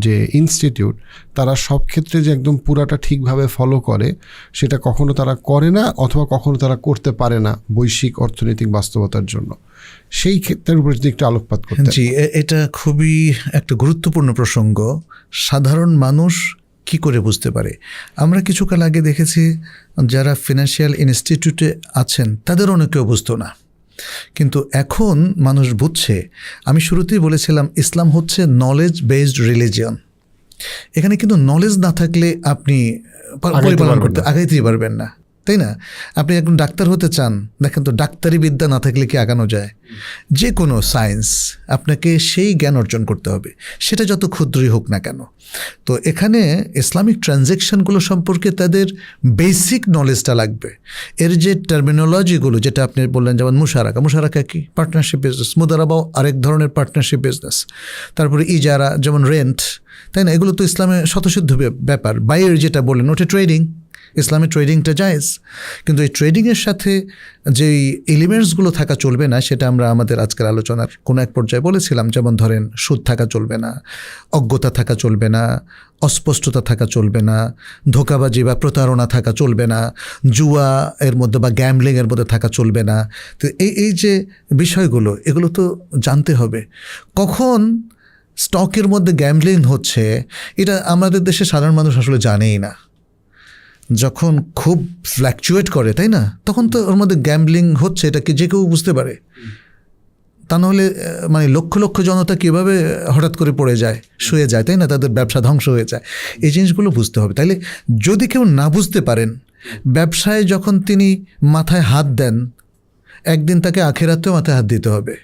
যে ইনস্টিটিউট, তারা সব ক্ষেত্রে যে একদম পুরাটা ঠিকভাবে ফলো করে সেটা কখনো তারা করে না, অথবা কখনো তারা করতে পারে না বৈশ্বিক অর্থনৈতিক বাস্তবতার জন্য। সেই ক্ষেত্রের উপরে যদি একটু আলোকপাত করতে। জি, এটা খুবই একটা গুরুত্বপূর্ণ প্রসঙ্গ। সাধারণ মানুষ কি করে বুঝতে পারে? আমরা কিছুকাল আগে দেখেছি যারা ফিনান্সিয়াল ইনস্টিটিউটে আছেন তাদের অনেকেও বুঝতো না, কিন্তু এখন মানুষ বুঝছে। আমি শুরুতেই বলেছিলাম ইসলাম হচ্ছে নলেজ বেসড রিলিজিয়ন। এখানে কিন্তু নলেজ না থাকলে আপনি পরিপালন করতে আগাইতেই পারবেন না, তাই না? আপনি একজন ডাক্তার হতে চান, দেখেন তো ডাক্তারি বিদ্যা না থাকলে কি আগানো যায়? যে কোনো সায়েন্স আপনাকে সেই জ্ঞান অর্জন করতে হবে, সেটা যত ক্ষুদ্রই হোক না কেন। তো এখানে ইসলামিক ট্রানজ্যাকশনগুলো সম্পর্কে তাদের বেসিক নলেজটা লাগবে। এর যে টার্মিনোলজিগুলো যেটা আপনি বললেন, যেমন মুশারাকা কি? Partnership business. মুদারাবাও আরেক ধরনের পার্টনারশিপ বিজনেস। তারপরে ইজারা, যেমন রেন্ট, তাই না? এগুলো তো ইসলামে স্বতঃসিদ্ধ ব্যাপার। বাইরের যেটা বললেন ওটা ট্রেডিং, ইসলামে ট্রেডিংটা জায়েজ, কিন্তু এই ট্রেডিংয়ের সাথে যেই এলিমেন্টসগুলো থাকা চলবে না, সেটা আমরা আমাদের আজকের আলোচনার কোনো এক পর্যায়ে বলেছিলাম। যেমন ধরেন সুদ থাকা চলবে না, অজ্ঞতা থাকা চলবে না, অস্পষ্টতা থাকা চলবে না, ধোঁকাবাজি বা প্রতারণা থাকা চলবে না, জুয়া এর মধ্যে বা গ্যাম্বলিংয়ের মধ্যে থাকা চলবে না। তো এই যে বিষয়গুলো, এগুলো তো জানতে হবে। কখন স্টকের মধ্যে গ্যাম্বলিং হচ্ছে এটা আমাদের দেশে সাধারণ মানুষ আসলে জানেই না। যখন খুব ফ্ল্যাকচুয়েট করে, তাই না, তখন তো ওর মধ্যে গ্যাম্বলিং হচ্ছে, এটা কি যে কেউ বুঝতে পারে? তা নাহলে মানে লক্ষ লক্ষ জনতা কীভাবে হঠাৎ করে পড়ে যায়, শুয়ে যায়, তাই না? তাদের ব্যবসা ধ্বংস হয়ে যায়। এই জিনিসগুলো বুঝতে হবে। তাইলে যদি কেউ না বুঝতে পারেন, ব্যবসায় যখন তিনি মাথায় হাত দেন, একদিন তাকে আখেরাতেও মাথায় হাত দিতে হবে,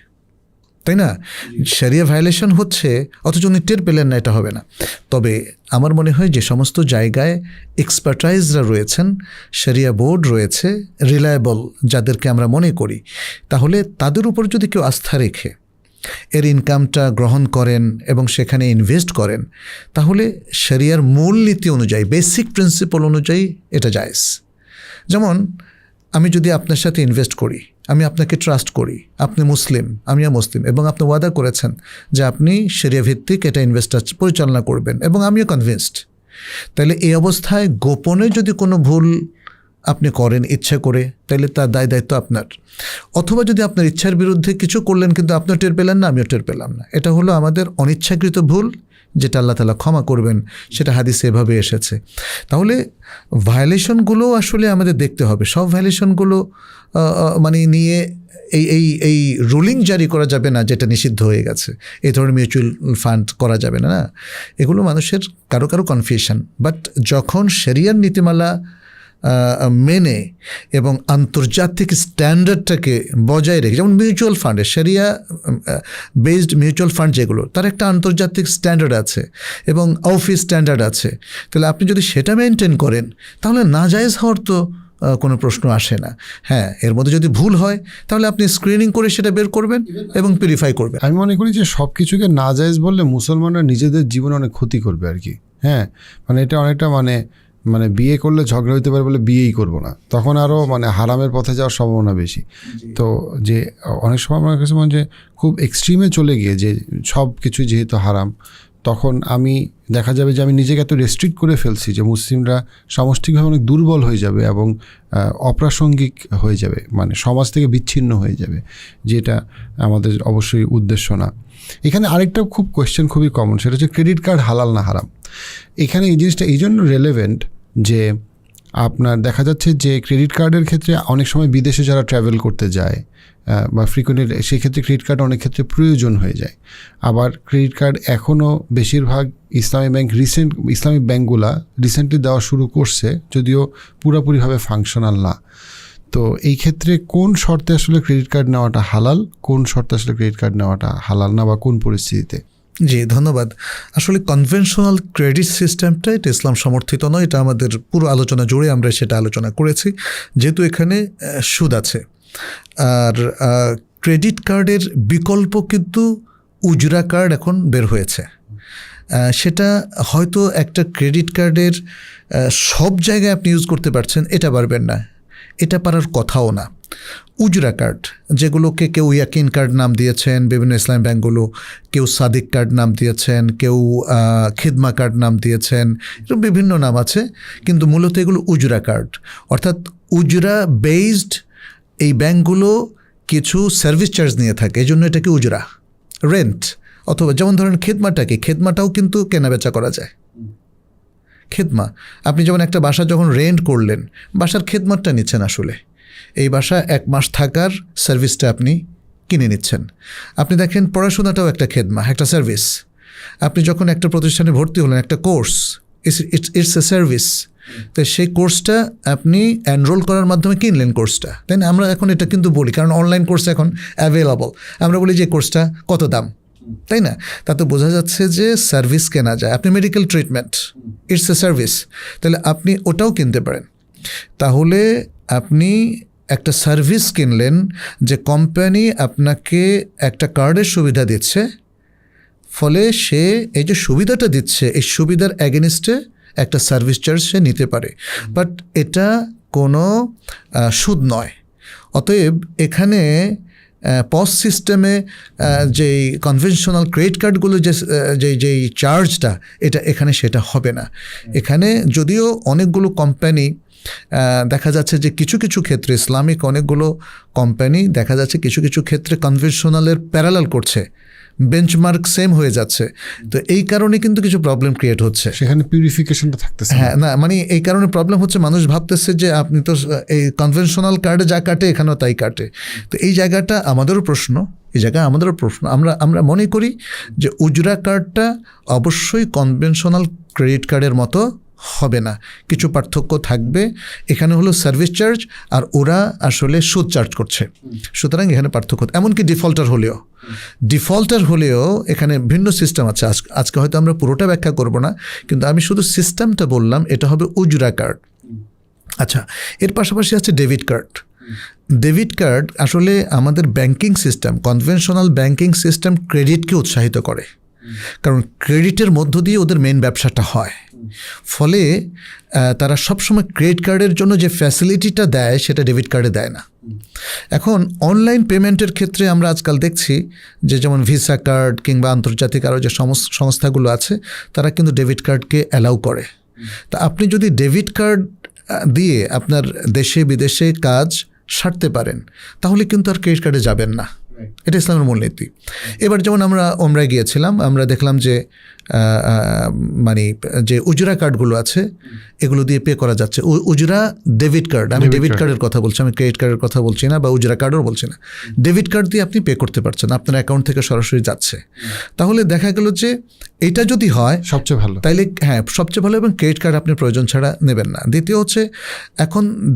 তাই না? শরিয়া ভায়োলেশন হচ্ছে অথচ উনি টের পেলেন না, এটা হবে না। তবে আমার মনে হয় যে সমস্ত জায়গায় এক্সপার্টাইজরা রয়েছেন, শরিয়া বোর্ড রয়েছে, রিলায়েবল যাদেরকে আমরা মনে করি, তাহলে তাদের উপর যদি কেউ আস্থা রেখে এর ইনকামটা গ্রহণ করেন এবং সেখানে ইনভেস্ট করেন, তাহলে শরিয়ার মূলনীতি অনুযায়ী, বেসিক প্রিন্সিপাল অনুযায়ী এটা জায়েজ। যেমন আমি যদি আপনার সাথে ইনভেস্ট করি, আমি আপনাকে ট্রাস্ট করি, আপনি মুসলিম, আমিও মুসলিম, এবং আপনি ওয়াদা করেছেন যে আপনি শরিয়া ভিত্তিক এটা ইনভেস্টটা পরিচালনা করবেন, এবং আমিও কনভিন্সড, তাহলে এই অবস্থায় গোপনে যদি কোনো ভুল আপনি করেন ইচ্ছা করে, তাহলে তার দায় দায়িত্ব আপনার। অথবা যদি আপনার ইচ্ছার বিরুদ্ধে কিছু করলেন কিন্তু আপনিও টের পেলেন না, আমিও টের পেলাম না, এটা হলো আমাদের অনিচ্ছাকৃত ভুল, যেটা আল্লাহ তাআলা ক্ষমা করবেন, সেটা হাদিসে এভাবে এসেছে। তাহলে ভায়োলেশনগুলো আসলে আমাদের দেখতে হবে। সব ভায়োলেশনগুলো মানে নিয়ে এই রুলিং জারি করা যাবে না যেটা নিষিদ্ধ হয়ে গেছে, এই ধরনের মিউচুয়াল ফান্ড করা যাবে না। এগুলো মানুষের কারো কারো কনফিউশন। বাট যখন শরিয়ার নীতিমালা মেনে এবং আন্তর্জাতিক স্ট্যান্ডার্ডটাকে বজায় রেখে, যেমন মিউচুয়াল ফান্ডে, শরিয়া বেসড মিউচুয়াল ফান্ড যেগুলো, তার একটা আন্তর্জাতিক স্ট্যান্ডার্ড আছে এবং অফিস স্ট্যান্ডার্ড আছে, তাহলে আপনি যদি সেটা মেনটেন করেন, তাহলে নাজায়েজ হওয়ার তো কোনো প্রশ্ন আসে না। হ্যাঁ, এর মধ্যে যদি ভুল হয় তাহলে আপনি স্ক্রিনিং করে সেটা বের করবেন এবং পিউরিফাই করবেন। আমি মনে করি যে সব কিছুকে নাজায়েজ বললে মুসলমানরা নিজেদের জীবনে অনেক ক্ষতি করবে আর কি। হ্যাঁ, মানে এটা অনেকটা মানে বিয়ে করলে ঝগড়া হইতে পারে বলে বিয়েই করবো না, তখন আরও মানে হারামের পথে যাওয়ার সম্ভাবনা বেশি। তো যে অনেক সময় আমার কাছে মনে হয় যে খুব এক্সট্রিমে চলে গিয়ে যে সব কিছু যেহেতু হারাম, তখন আমি দেখা যাবে যে আমি নিজেকে এত রেস্ট্রিক্ট করে ফেলছি যে মুসলিমরা সামষ্টিকভাবে অনেক দুর্বল হয়ে যাবে এবং অপ্রাসঙ্গিক হয়ে যাবে, মানে সমাজ থেকে বিচ্ছিন্ন হয়ে যাবে, যেটা আমাদের অবশ্যই উদ্দেশ্য না। এখানে আরেকটা খুব কোয়েশ্চেন খুবই কমন, সেটা হচ্ছে ক্রেডিট কার্ড হালাল না হারাম। এখানে এই জিনিসটা এই জন্য রেলেভেন্ট যে আপনার দেখা যাচ্ছে যে ক্রেডিট কার্ডের ক্ষেত্রে অনেক সময় বিদেশে যারা ট্রাভেল করতে যায় বা ফ্রিকোয়েন্টলি, সেই ক্ষেত্রে ক্রেডিট কার্ড অনেক ক্ষেত্রে প্রয়োজন হয়ে যায়। আবার ক্রেডিট কার্ড এখনও বেশিরভাগ ইসলামিক ব্যাঙ্কগুলা রিসেন্টলি দেওয়া শুরু করছে, যদিও পুরোপুরিভাবে ফাংশনাল না। তো এই ক্ষেত্রে কোন শর্তে আসলে ক্রেডিট কার্ড নেওয়াটা হালাল, কোন শর্তে আসলে ক্রেডিট কার্ড নেওয়াটা হালাল না, বা কোন পরিস্থিতিতে? জি, ধন্যবাদ। আসলে কনভেনশনাল ক্রেডিট সিস্টেমটা এটা ইসলাম সমর্থিত নয়, এটা আমাদের পুরো আলোচনা জুড়ে আমরা সেটা আলোচনা করেছি, যেহেতু এখানে সুদ আছে। আর ক্রেডিট কার্ডের বিকল্প কিন্তু উজরা কার্ড এখন বের হয়েছে। সেটা হয়তো একটা ক্রেডিট কার্ডের সব জায়গায় আপনি ইউজ করতে পারছেন, এটা পারবেন না, এটা পারার কথাও না। উজরা কার্ড, যেগুলোকে কেউ ইয়াকিন কার্ড নাম দিয়েছেন বিভিন্ন ইসলামী ব্যাঙ্কগুলো, কেউ সাদিক কার্ড নাম দিয়েছেন, কেউ খিদমা কার্ড নাম দিয়েছেন, এরকম বিভিন্ন নাম আছে, কিন্তু মূলত এগুলো উজরা কার্ড। অর্থাৎ উজরা বেসড এই ব্যাঙ্কগুলো কিছু সার্ভিস চার্জ নিয়ে থাকে, এই জন্য এটাকে উজরা রেন্ট। অথবা যেমন ধরেন খেদমাটাও কিন্তু কেনাবেচা করা যায়। খেদমা, আপনি যেমন একটা বাসা যখন রেন্ট করলেন, বাসার খেদমাটা নিচ্ছেন, আসলে এই বাসা 1 মাস থাকার সার্ভিসটা আপনি কিনে নিচ্ছেন। আপনি দেখেন পড়াশোনাটাও একটা খেদমা, একটা সার্ভিস। আপনি যখন একটা প্রতিষ্ঠানে ভর্তি হলেন, একটা কোর্স, ইটস এ সার্ভিস। তো সেই কোর্সটা আপনি এনরোল করার মাধ্যমে কিনলেন কোর্সটা, তাই না? আমরা এখন এটা কিন্তু বলি, কারণ অনলাইন কোর্স এখন অ্যাভেলেবল, আমরা বলি যে কোর্সটা কত দাম, তাই না? তাতে বোঝা যাচ্ছে যে সার্ভিস কেনা যায়। আপনি medical treatment, it's a service, তাহলে আপনি ওটাও কিনতে পারেন। তাহলে আপনি একটা সার্ভিস কিনলেন, যে কোম্পানি আপনাকে একটা কার্ডের সুবিধা দিচ্ছে, ফলে সে এই যে সুবিধাটা দিচ্ছে, এই সুবিধার অ্যাগেনিস্টে একটা সার্ভিস চার্জ সে নিতে পারে, বাট এটা কোনো সুদ নয়। অতএব এখানে পস সিস্টেমে যেই কনভেনশনাল ক্রেডিট কার্ডগুলো যেই চার্জটা, এটা এখানে সেটা হবে না। এখানে যদিও অনেকগুলো কোম্পানি দেখা যাচ্ছে যে কিছু কিছু ক্ষেত্রে ইসলামিক অনেকগুলো কোম্পানি দেখা যাচ্ছে কিছু কিছু ক্ষেত্রে কনভেনশনালের প্যারালাল করছে, বেঞ্চমার্ক সেম হয়ে যাচ্ছে। তো এই কারণে কিন্তু কিছু প্রবলেম ক্রিয়েট হচ্ছে, সেখানে পিউরিফিকেশনটা থাকতেছে। হ্যাঁ, না মানে এই কারণে প্রবলেম হচ্ছে, মানুষ ভাবতেছে যে আপনি তো এই কনভেনশনাল কার্ডে যা কাটে এখানেও তাই কাটে। তো এই জায়গাটা আমাদেরও প্রশ্ন, আমরা মনে করি যে উজরা কার্ডটা অবশ্যই কনভেনশনাল ক্রেডিট কার্ডের মতো হবে না, কিছু পার্থক্য থাকবে। এখানে হলো সার্ভিস চার্জ, আর ওরা আসলে সুদ চার্জ করছে, সুতরাং এখানে পার্থক্য। এমনকি ডিফল্টার হলেও এখানে ভিন্ন সিস্টেম আছে। আজকে হয়তো আমরা পুরোটা ব্যাখ্যা করব না, কিন্তু আমি শুধু সিস্টেমটা বললাম, এটা হবে উজরা কার্ড। আচ্ছা, এর পাশাপাশি আছে ডেবিট কার্ড। ডেবিট কার্ড আসলে আমাদের banking system, conventional banking system ক্রেডিটকে উৎসাহিত করে, কারণ ক্রেডিটের মধ্য দিয়ে ওদের মেন ব্যবসাটা হয়। ফলে তারা সবসময় ক্রেডিট কার্ডের জন্য যে ফ্যাসিলিটিটা দেয় সেটা ডেবিট কার্ডে দেয় না। এখন অনলাইন পেমেন্টের ক্ষেত্রে আমরা আজকাল দেখছি যে যেমন ভিসা কার্ড কিংবা আন্তর্জাতিক আরও যে সংস্থাগুলো আছে, তারা কিন্তু ডেবিট কার্ডকে অ্যালাউ করে। তা আপনি যদি ডেবিট কার্ড দিয়ে আপনার দেশে বিদেশে কাজ সারতে পারেন, তাহলে কিন্তু আর ক্রেডিট কার্ডে যাবেন না। এটা ইসলামের মূলনীতি। এবার যেমন আমরা ওমরায় গিয়েছিলাম, আমরা দেখলাম যে মানে যে উজরা কার্ডগুলো আছে এগুলো দিয়ে পে করা যাচ্ছে। উজরা ডেবিট কার্ড, আমি ডেবিট কার্ডের কথা বলছি, আমি ক্রেডিট কার্ডের কথা বলছি না, বা উজরা কার্ডও বলছি না। ডেবিট কার্ড দিয়ে আপনি পে করতে পারছেন, আপনার অ্যাকাউন্ট থেকে সরাসরি যাচ্ছে। তাহলে দেখা গেল যে এটা যদি হয় সবচেয়ে ভালো, তাইলে হ্যাঁ সবচেয়ে ভালো, এবং ক্রেডিট কার্ড আপনি প্রয়োজন ছাড়া নেবেন না। দ্বিতীয় হচ্ছে,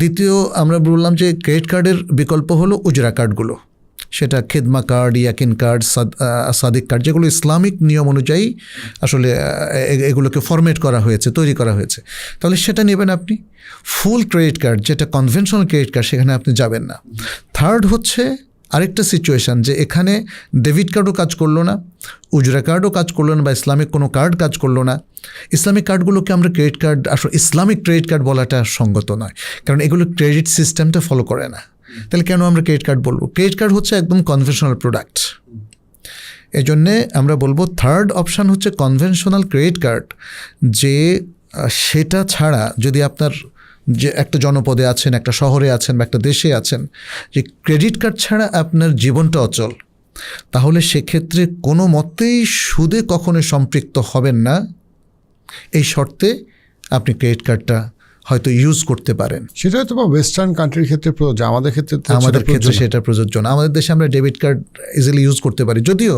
দ্বিতীয় আমরা বললাম যে ক্রেডিট কার্ডের বিকল্প হলো উজরা কার্ডগুলো, সেটা খিদমা কার্ড, ইয়াকিন কার্ড, সাদিক কার্ড, যেগুলো ইসলামিক নিয়ম অনুযায়ী আসলে এগুলোকে ফরম্যাট করা হয়েছে, তৈরি করা হয়েছে। তাহলে সেটা নেবেন আপনি। ফুল ক্রেডিট কার্ড, যেটা কনভেনশনাল ক্রেডিট কার্ড, সেখানে আপনি যাবেন না। থার্ড হচ্ছে আরেকটা সিচুয়েশান, যে এখানে ডেবিট কার্ডও কাজ করলো না, উজরা কার্ডও কাজ করলো না, বা ইসলামিক কোনো কার্ড কাজ করলো না। ইসলামিক কার্ডগুলোকে আমরা ক্রেডিট কার্ড, আসলে ইসলামিক ক্রেডিট কার্ড বলাটা সঙ্গত নয়, কারণ এগুলো ক্রেডিট সিস্টেমটা ফলো করে না। তাহলে কেন আমরা ক্রেডিট কার্ড বলবো? ক্রেডিট কার্ড হচ্ছে একদম কনভেনশনাল প্রোডাক্ট। এই জন্যে আমরা বলবো থার্ড অপশান হচ্ছে কনভেনশনাল ক্রেডিট কার্ড, যে সেটা ছাড়া যদি আপনার যে একটা জনপদে আছেন, একটা শহরে আছেন, বা একটা দেশে আছেন, যে ক্রেডিট কার্ড ছাড়া আপনার জীবনটা অচল, তাহলে সেক্ষেত্রে কোনো মতেই সুদে কখনো সম্পৃক্ত হবেন না, এই শর্তে আপনি ক্রেডিট কার্ডটা হয়তো ইউজ করতে পারেন। সেটা হয়তো বা ওয়েস্টার্ন কান্ট্রির ক্ষেত্রে প্রযোজ্য, আমাদের ক্ষেত্রে আমাদের ক্ষেত্রে সেটা প্রযোজ্য না। আমাদের দেশে আমরা ডেবিট কার্ড ইজিলি ইউজ করতে পারি, যদিও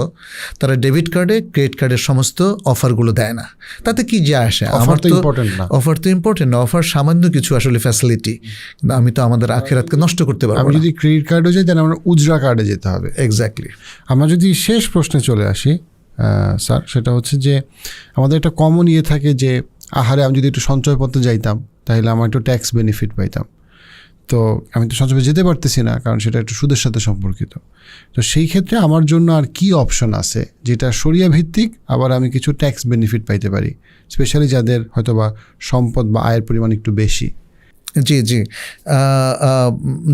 তারা ডেবিট কার্ডে ক্রেডিট কার্ডের সমস্ত অফারগুলো দেয় না। তাতে কি যায় আসে? আমার তো ইম্পর্টেন্ট না, অফার তো ইম্পর্টেন্ট না, অফার সামান্য কিছু আসলে ফ্যাসিলিটি, কিন্তু আমি তো আমাদের আখিরাতকে নষ্ট করতে পারবো। আমি যদি ক্রেডিট কার্ডে যাই তাহলে আমরা উজরা কার্ডে যেতে হবে। এক্স্যাক্টলি। আমরা যদি শেষ প্রশ্নে চলে আসি স্যার, সেটা হচ্ছে যে আমাদের একটা কমন ইয়ে থাকে যে আহারে আমি যদি একটু সঞ্চয়পত্রে যাইতাম তাহলে আমার একটু ট্যাক্স বেনিফিট পাইতাম। তো আমি তো সঞ্চয় যেতে পারতেছি না, কারণ সেটা একটু সুদের সাথে সম্পর্কিত। তো সেই ক্ষেত্রে আমার জন্য আর কি অপশন আছে যেটা শরিয়া ভিত্তিক, আবার আমি কিছু ট্যাক্স বেনিফিট পাইতে পারি, স্পেশালি যাদের হয়তো বা সম্পদ বা আয়ের পরিমাণ একটু বেশি? জি জি,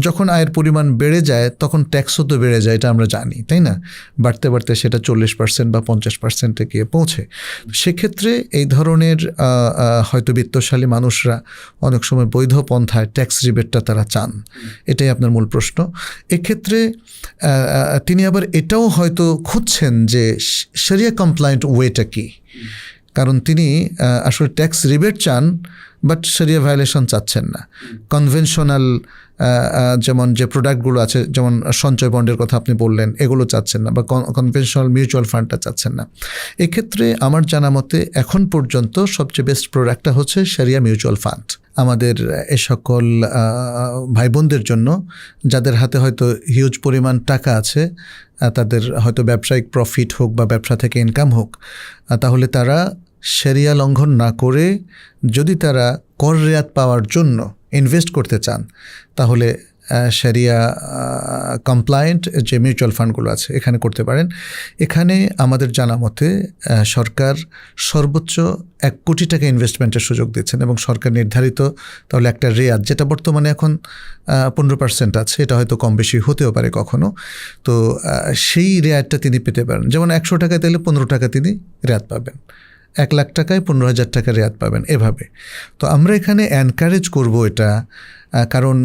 যখন আয়ের পরিমাণ বেড়ে যায় তখন ট্যাক্সও তো বেড়ে যায়, এটা আমরা জানি, তাই না? বাড়তে বাড়তে সেটা 40% বা 50% গিয়ে পৌঁছে। সেক্ষেত্রে এই ধরনের হয়তো বিত্তশালী মানুষরা অনেক সময় বৈধ পন্থায় ট্যাক্স রিবেটটা তারা চান, এটাই আপনার মূল প্রশ্ন। এক্ষেত্রে তিনি আবার এটাও হয়তো খুঁজছেন যে শরিয়া কমপ্লায়েন্ট ওয়েটা কী, কারণ তিনি আসলে ট্যাক্স রিবেট চান বাট শরিয়া ভায়োলেশন চাচ্ছেন না। কনভেনশনাল যেমন যে প্রোডাক্টগুলো আছে, যেমন সঞ্চয় বন্ডের কথা আপনি বললেন, এগুলো চাচ্ছেন না, বা কনভেনশনাল মিউচুয়াল ফান্ডটা চাচ্ছেন না। এক্ষেত্রে আমার জানা মতে এখন পর্যন্ত সবচেয়ে বেস্ট প্রোডাক্টটা হচ্ছে শরিয়া মিউচুয়াল ফান্ড। আমাদের এ সকল ভাই বোনদের জন্য যাদের হাতে হয়তো হিউজ পরিমাণ টাকা আছে, তাদের হয়তো ব্যবসায়িক প্রফিট হোক বা ব্যবসা থেকে ইনকাম হোক, তাহলে তারা শরিয়া লঙ্ঘন না করে যদি তারা কর রেয়াত পাওয়ার জন্য ইনভেস্ট করতে চান, তাহলে শরিয়া কমপ্লায়েন্ট যে মিউচুয়াল ফান্ডগুলো আছে এখানে করতে পারেন। এখানে আমাদের জানা মতে সরকার সর্বোচ্চ 1 কোটি টাকা ইনভেস্টমেন্টের সুযোগ দিচ্ছেন, এবং সরকার নির্ধারিত তাহলে একটা রেয়াত, যেটা বর্তমানে এখন 15% আছে, এটা হয়তো কম বেশি হতেও পারে কখনো, তো সেই রেয়াতটা তিনি পেতে পারেন। যেমন 100 টাকায় তাহলে 15 টাকা তিনি রেয়াত পাবেন, 1 লাখ টাকায় 15,000 টাকা রেয়াত পাবেন, এভাবে। তো আমরা এখানে এনকারেজ করব এটা, কারণ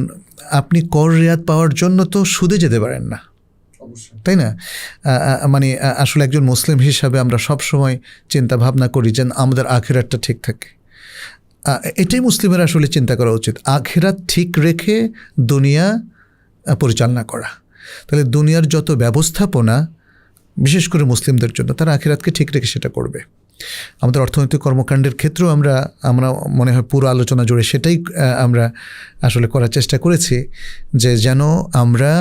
আপনি কর রেয়াত পাওয়ার জন্য তো সুদে যেতে পারেন না, তাই না? মানে আসলে একজন মুসলিম হিসাবে আমরা সব সময় চিন্তা ভাবনা করি যে আমাদের আখিরাতটা ঠিক থাকে। এটাই মুসলিমের আসলে চিন্তা করা উচিত, আখিরাত ঠিক রেখে দুনিয়া পরিচালনা করা। তাহলে দুনিয়ার যত ব্যবস্থাপনা, বিশেষ করে মুসলিমদের জন্য, তারা আখিরাতকে ঠিক রেখে সেটা করবে। আমাদের অর্থনৈতিক কর্মকাণ্ডের ক্ষেত্রেও আমরা মনে হয় পুরো আলোচনা জুড়ে সেটাই আমরা আসলে করার চেষ্টা করেছি, যে যেন আমরা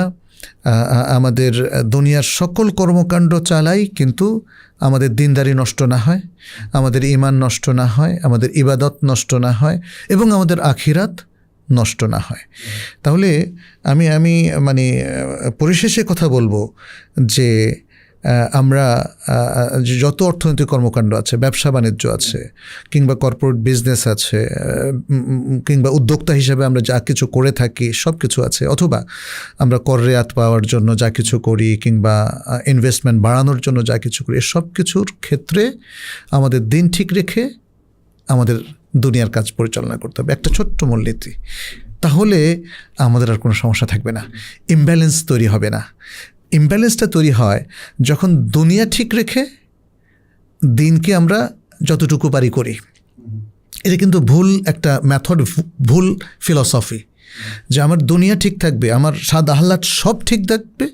আমাদের দুনিয়ার সকল কর্মকাণ্ড চালাই, কিন্তু আমাদের দিনদারি নষ্ট না হয়, আমাদের ঈমান নষ্ট না হয়, আমাদের ইবাদত নষ্ট না হয়, এবং আমাদের আখিরাত নষ্ট না হয়। তাহলে আমি মানে পরিশেষে কথা বলবো যে আমরা যত অর্থনৈতিক কর্মকাণ্ড আছে, ব্যবসা বাণিজ্য আছে, কিংবা কর্পোরেট বিজনেস আছে, কিংবা উদ্যোক্তা হিসেবে আমরা যা কিছু করে থাকি সব কিছু আছে, অথবা আমরা কর রেয়াত পাওয়ার জন্য যা কিছু করি, কিংবা ইনভেস্টমেন্ট বাড়ানোর জন্য যা কিছু করি, সব কিছুর ক্ষেত্রে আমাদের দিন ঠিক রেখে আমাদের দুনিয়ার কাজ পরিচালনা করতে হবে, একটা ছোট্ট মূলনীতি। তাহলে আমাদের আর কোনো সমস্যা থাকবে না, ইমব্যালেন্স তৈরি হবে না। ইমব্যালেন্সটা তৈরি হয় যখন দুনিয়া ঠিক রেখে দিনকে আমরা যতটুকু পারি করি। এটা কিন্তু ভুল একটা মেথড, ভুল ফিলসফি, যে আমার দুনিয়া ঠিক থাকবে, আমার স্বাদ আহ্লাদ সব ঠিক থাকবে,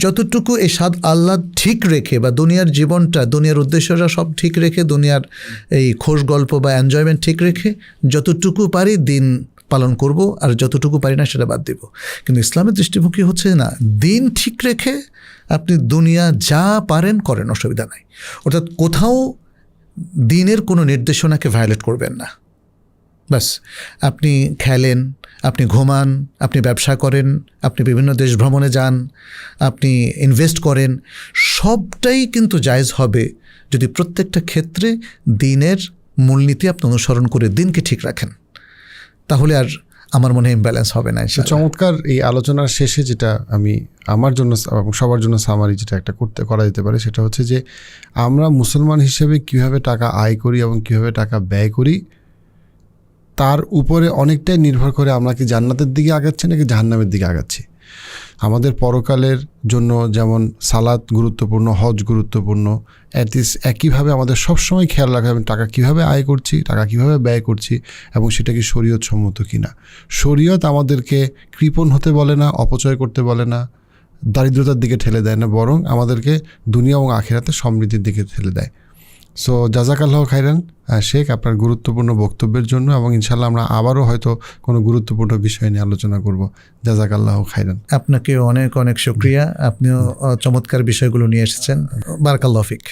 যতটুকু এই স্বাদ আহ্লাদ ঠিক রেখে, বা দুনিয়ার জীবনটা, দুনিয়ার উদ্দেশ্যটা সব ঠিক রেখে, দুনিয়ার এই খোশ গল্প বা এনজয়মেন্ট ঠিক রেখে যতটুকু পারি দিন পালন করব, আর যতটুকু পারি না সেটা বাদ দিব। কিন্তু ইসলামের দৃষ্টিভঙ্গি হচ্ছে না, দিন ঠিক রেখে আপনি দুনিয়া যা পারেন করেন, অসুবিধা নাই। অর্থাৎ কোথাও দিনের কোনো নির্দেশনাকে ভায়োলেট করবেন না। ব্যাস, আপনি খেলেন, আপনি ঘুমান, আপনি ব্যবসা করেন, আপনি বিভিন্ন দেশ ভ্রমণে যান, আপনি ইনভেস্ট করেন, সবটাই কিন্তু জায়েজ হবে যদি প্রত্যেকটা ক্ষেত্রে দিনের মূলনীতি আপনি অনুসরণ করে দিনকে ঠিক রাখেন। তাহলে আর আমার মনে হয় ইমব্যালেন্স হবে না। চমৎকার এই আলোচনার শেষে যেটা আমি আমার জন্য এবং সবার জন্য সামারি যেটা একটা করা যেতে পারে, সেটা হচ্ছে যে আমরা মুসলমান হিসেবে কীভাবে টাকা আয় করি এবং কীভাবে টাকা ব্যয় করি, তার উপরে অনেকটাই নির্ভর করে আমরা কি জান্নাতের দিকে আগাচ্ছি নাকি জাহান্নামের দিকে আগাচ্ছি। আমাদের পরকালের জন্য যেমন সালাত গুরুত্বপূর্ণ, হজ গুরুত্বপূর্ণ, একইভাবে আমাদের সবসময় খেয়াল রাখা আমি টাকা কীভাবে আয় করছি, টাকা কীভাবে ব্যয় করছি এবং সেটা কি শরীয়ত সম্মত কিনা। শরীয়ত আমাদেরকে কৃপণ হতে বলে না, অপচয় করতে বলে না, দারিদ্রতার দিকে ঠেলে দেয় না, বরং আমাদেরকে দুনিয়া এবং আখিরাতে সমৃদ্ধির দিকে ঠেলে দেয়। সো জাযাকাল্লাহু খাইরান শেখ, আপনার গুরুত্বপূর্ণ বক্তব্যের জন্য, এবং ইনশাল্লাহ আমরা আবারও হয়তো কোনো গুরুত্বপূর্ণ বিষয় নিয়ে আলোচনা করব। জাযাকাল্লাহু খাইরান। আপনাকে অনেক অনেক শুকরিয়া, আপনিও চমৎকার বিষয়গুলো নিয়ে এসেছেন। বারাকাল্লাহু ফিক।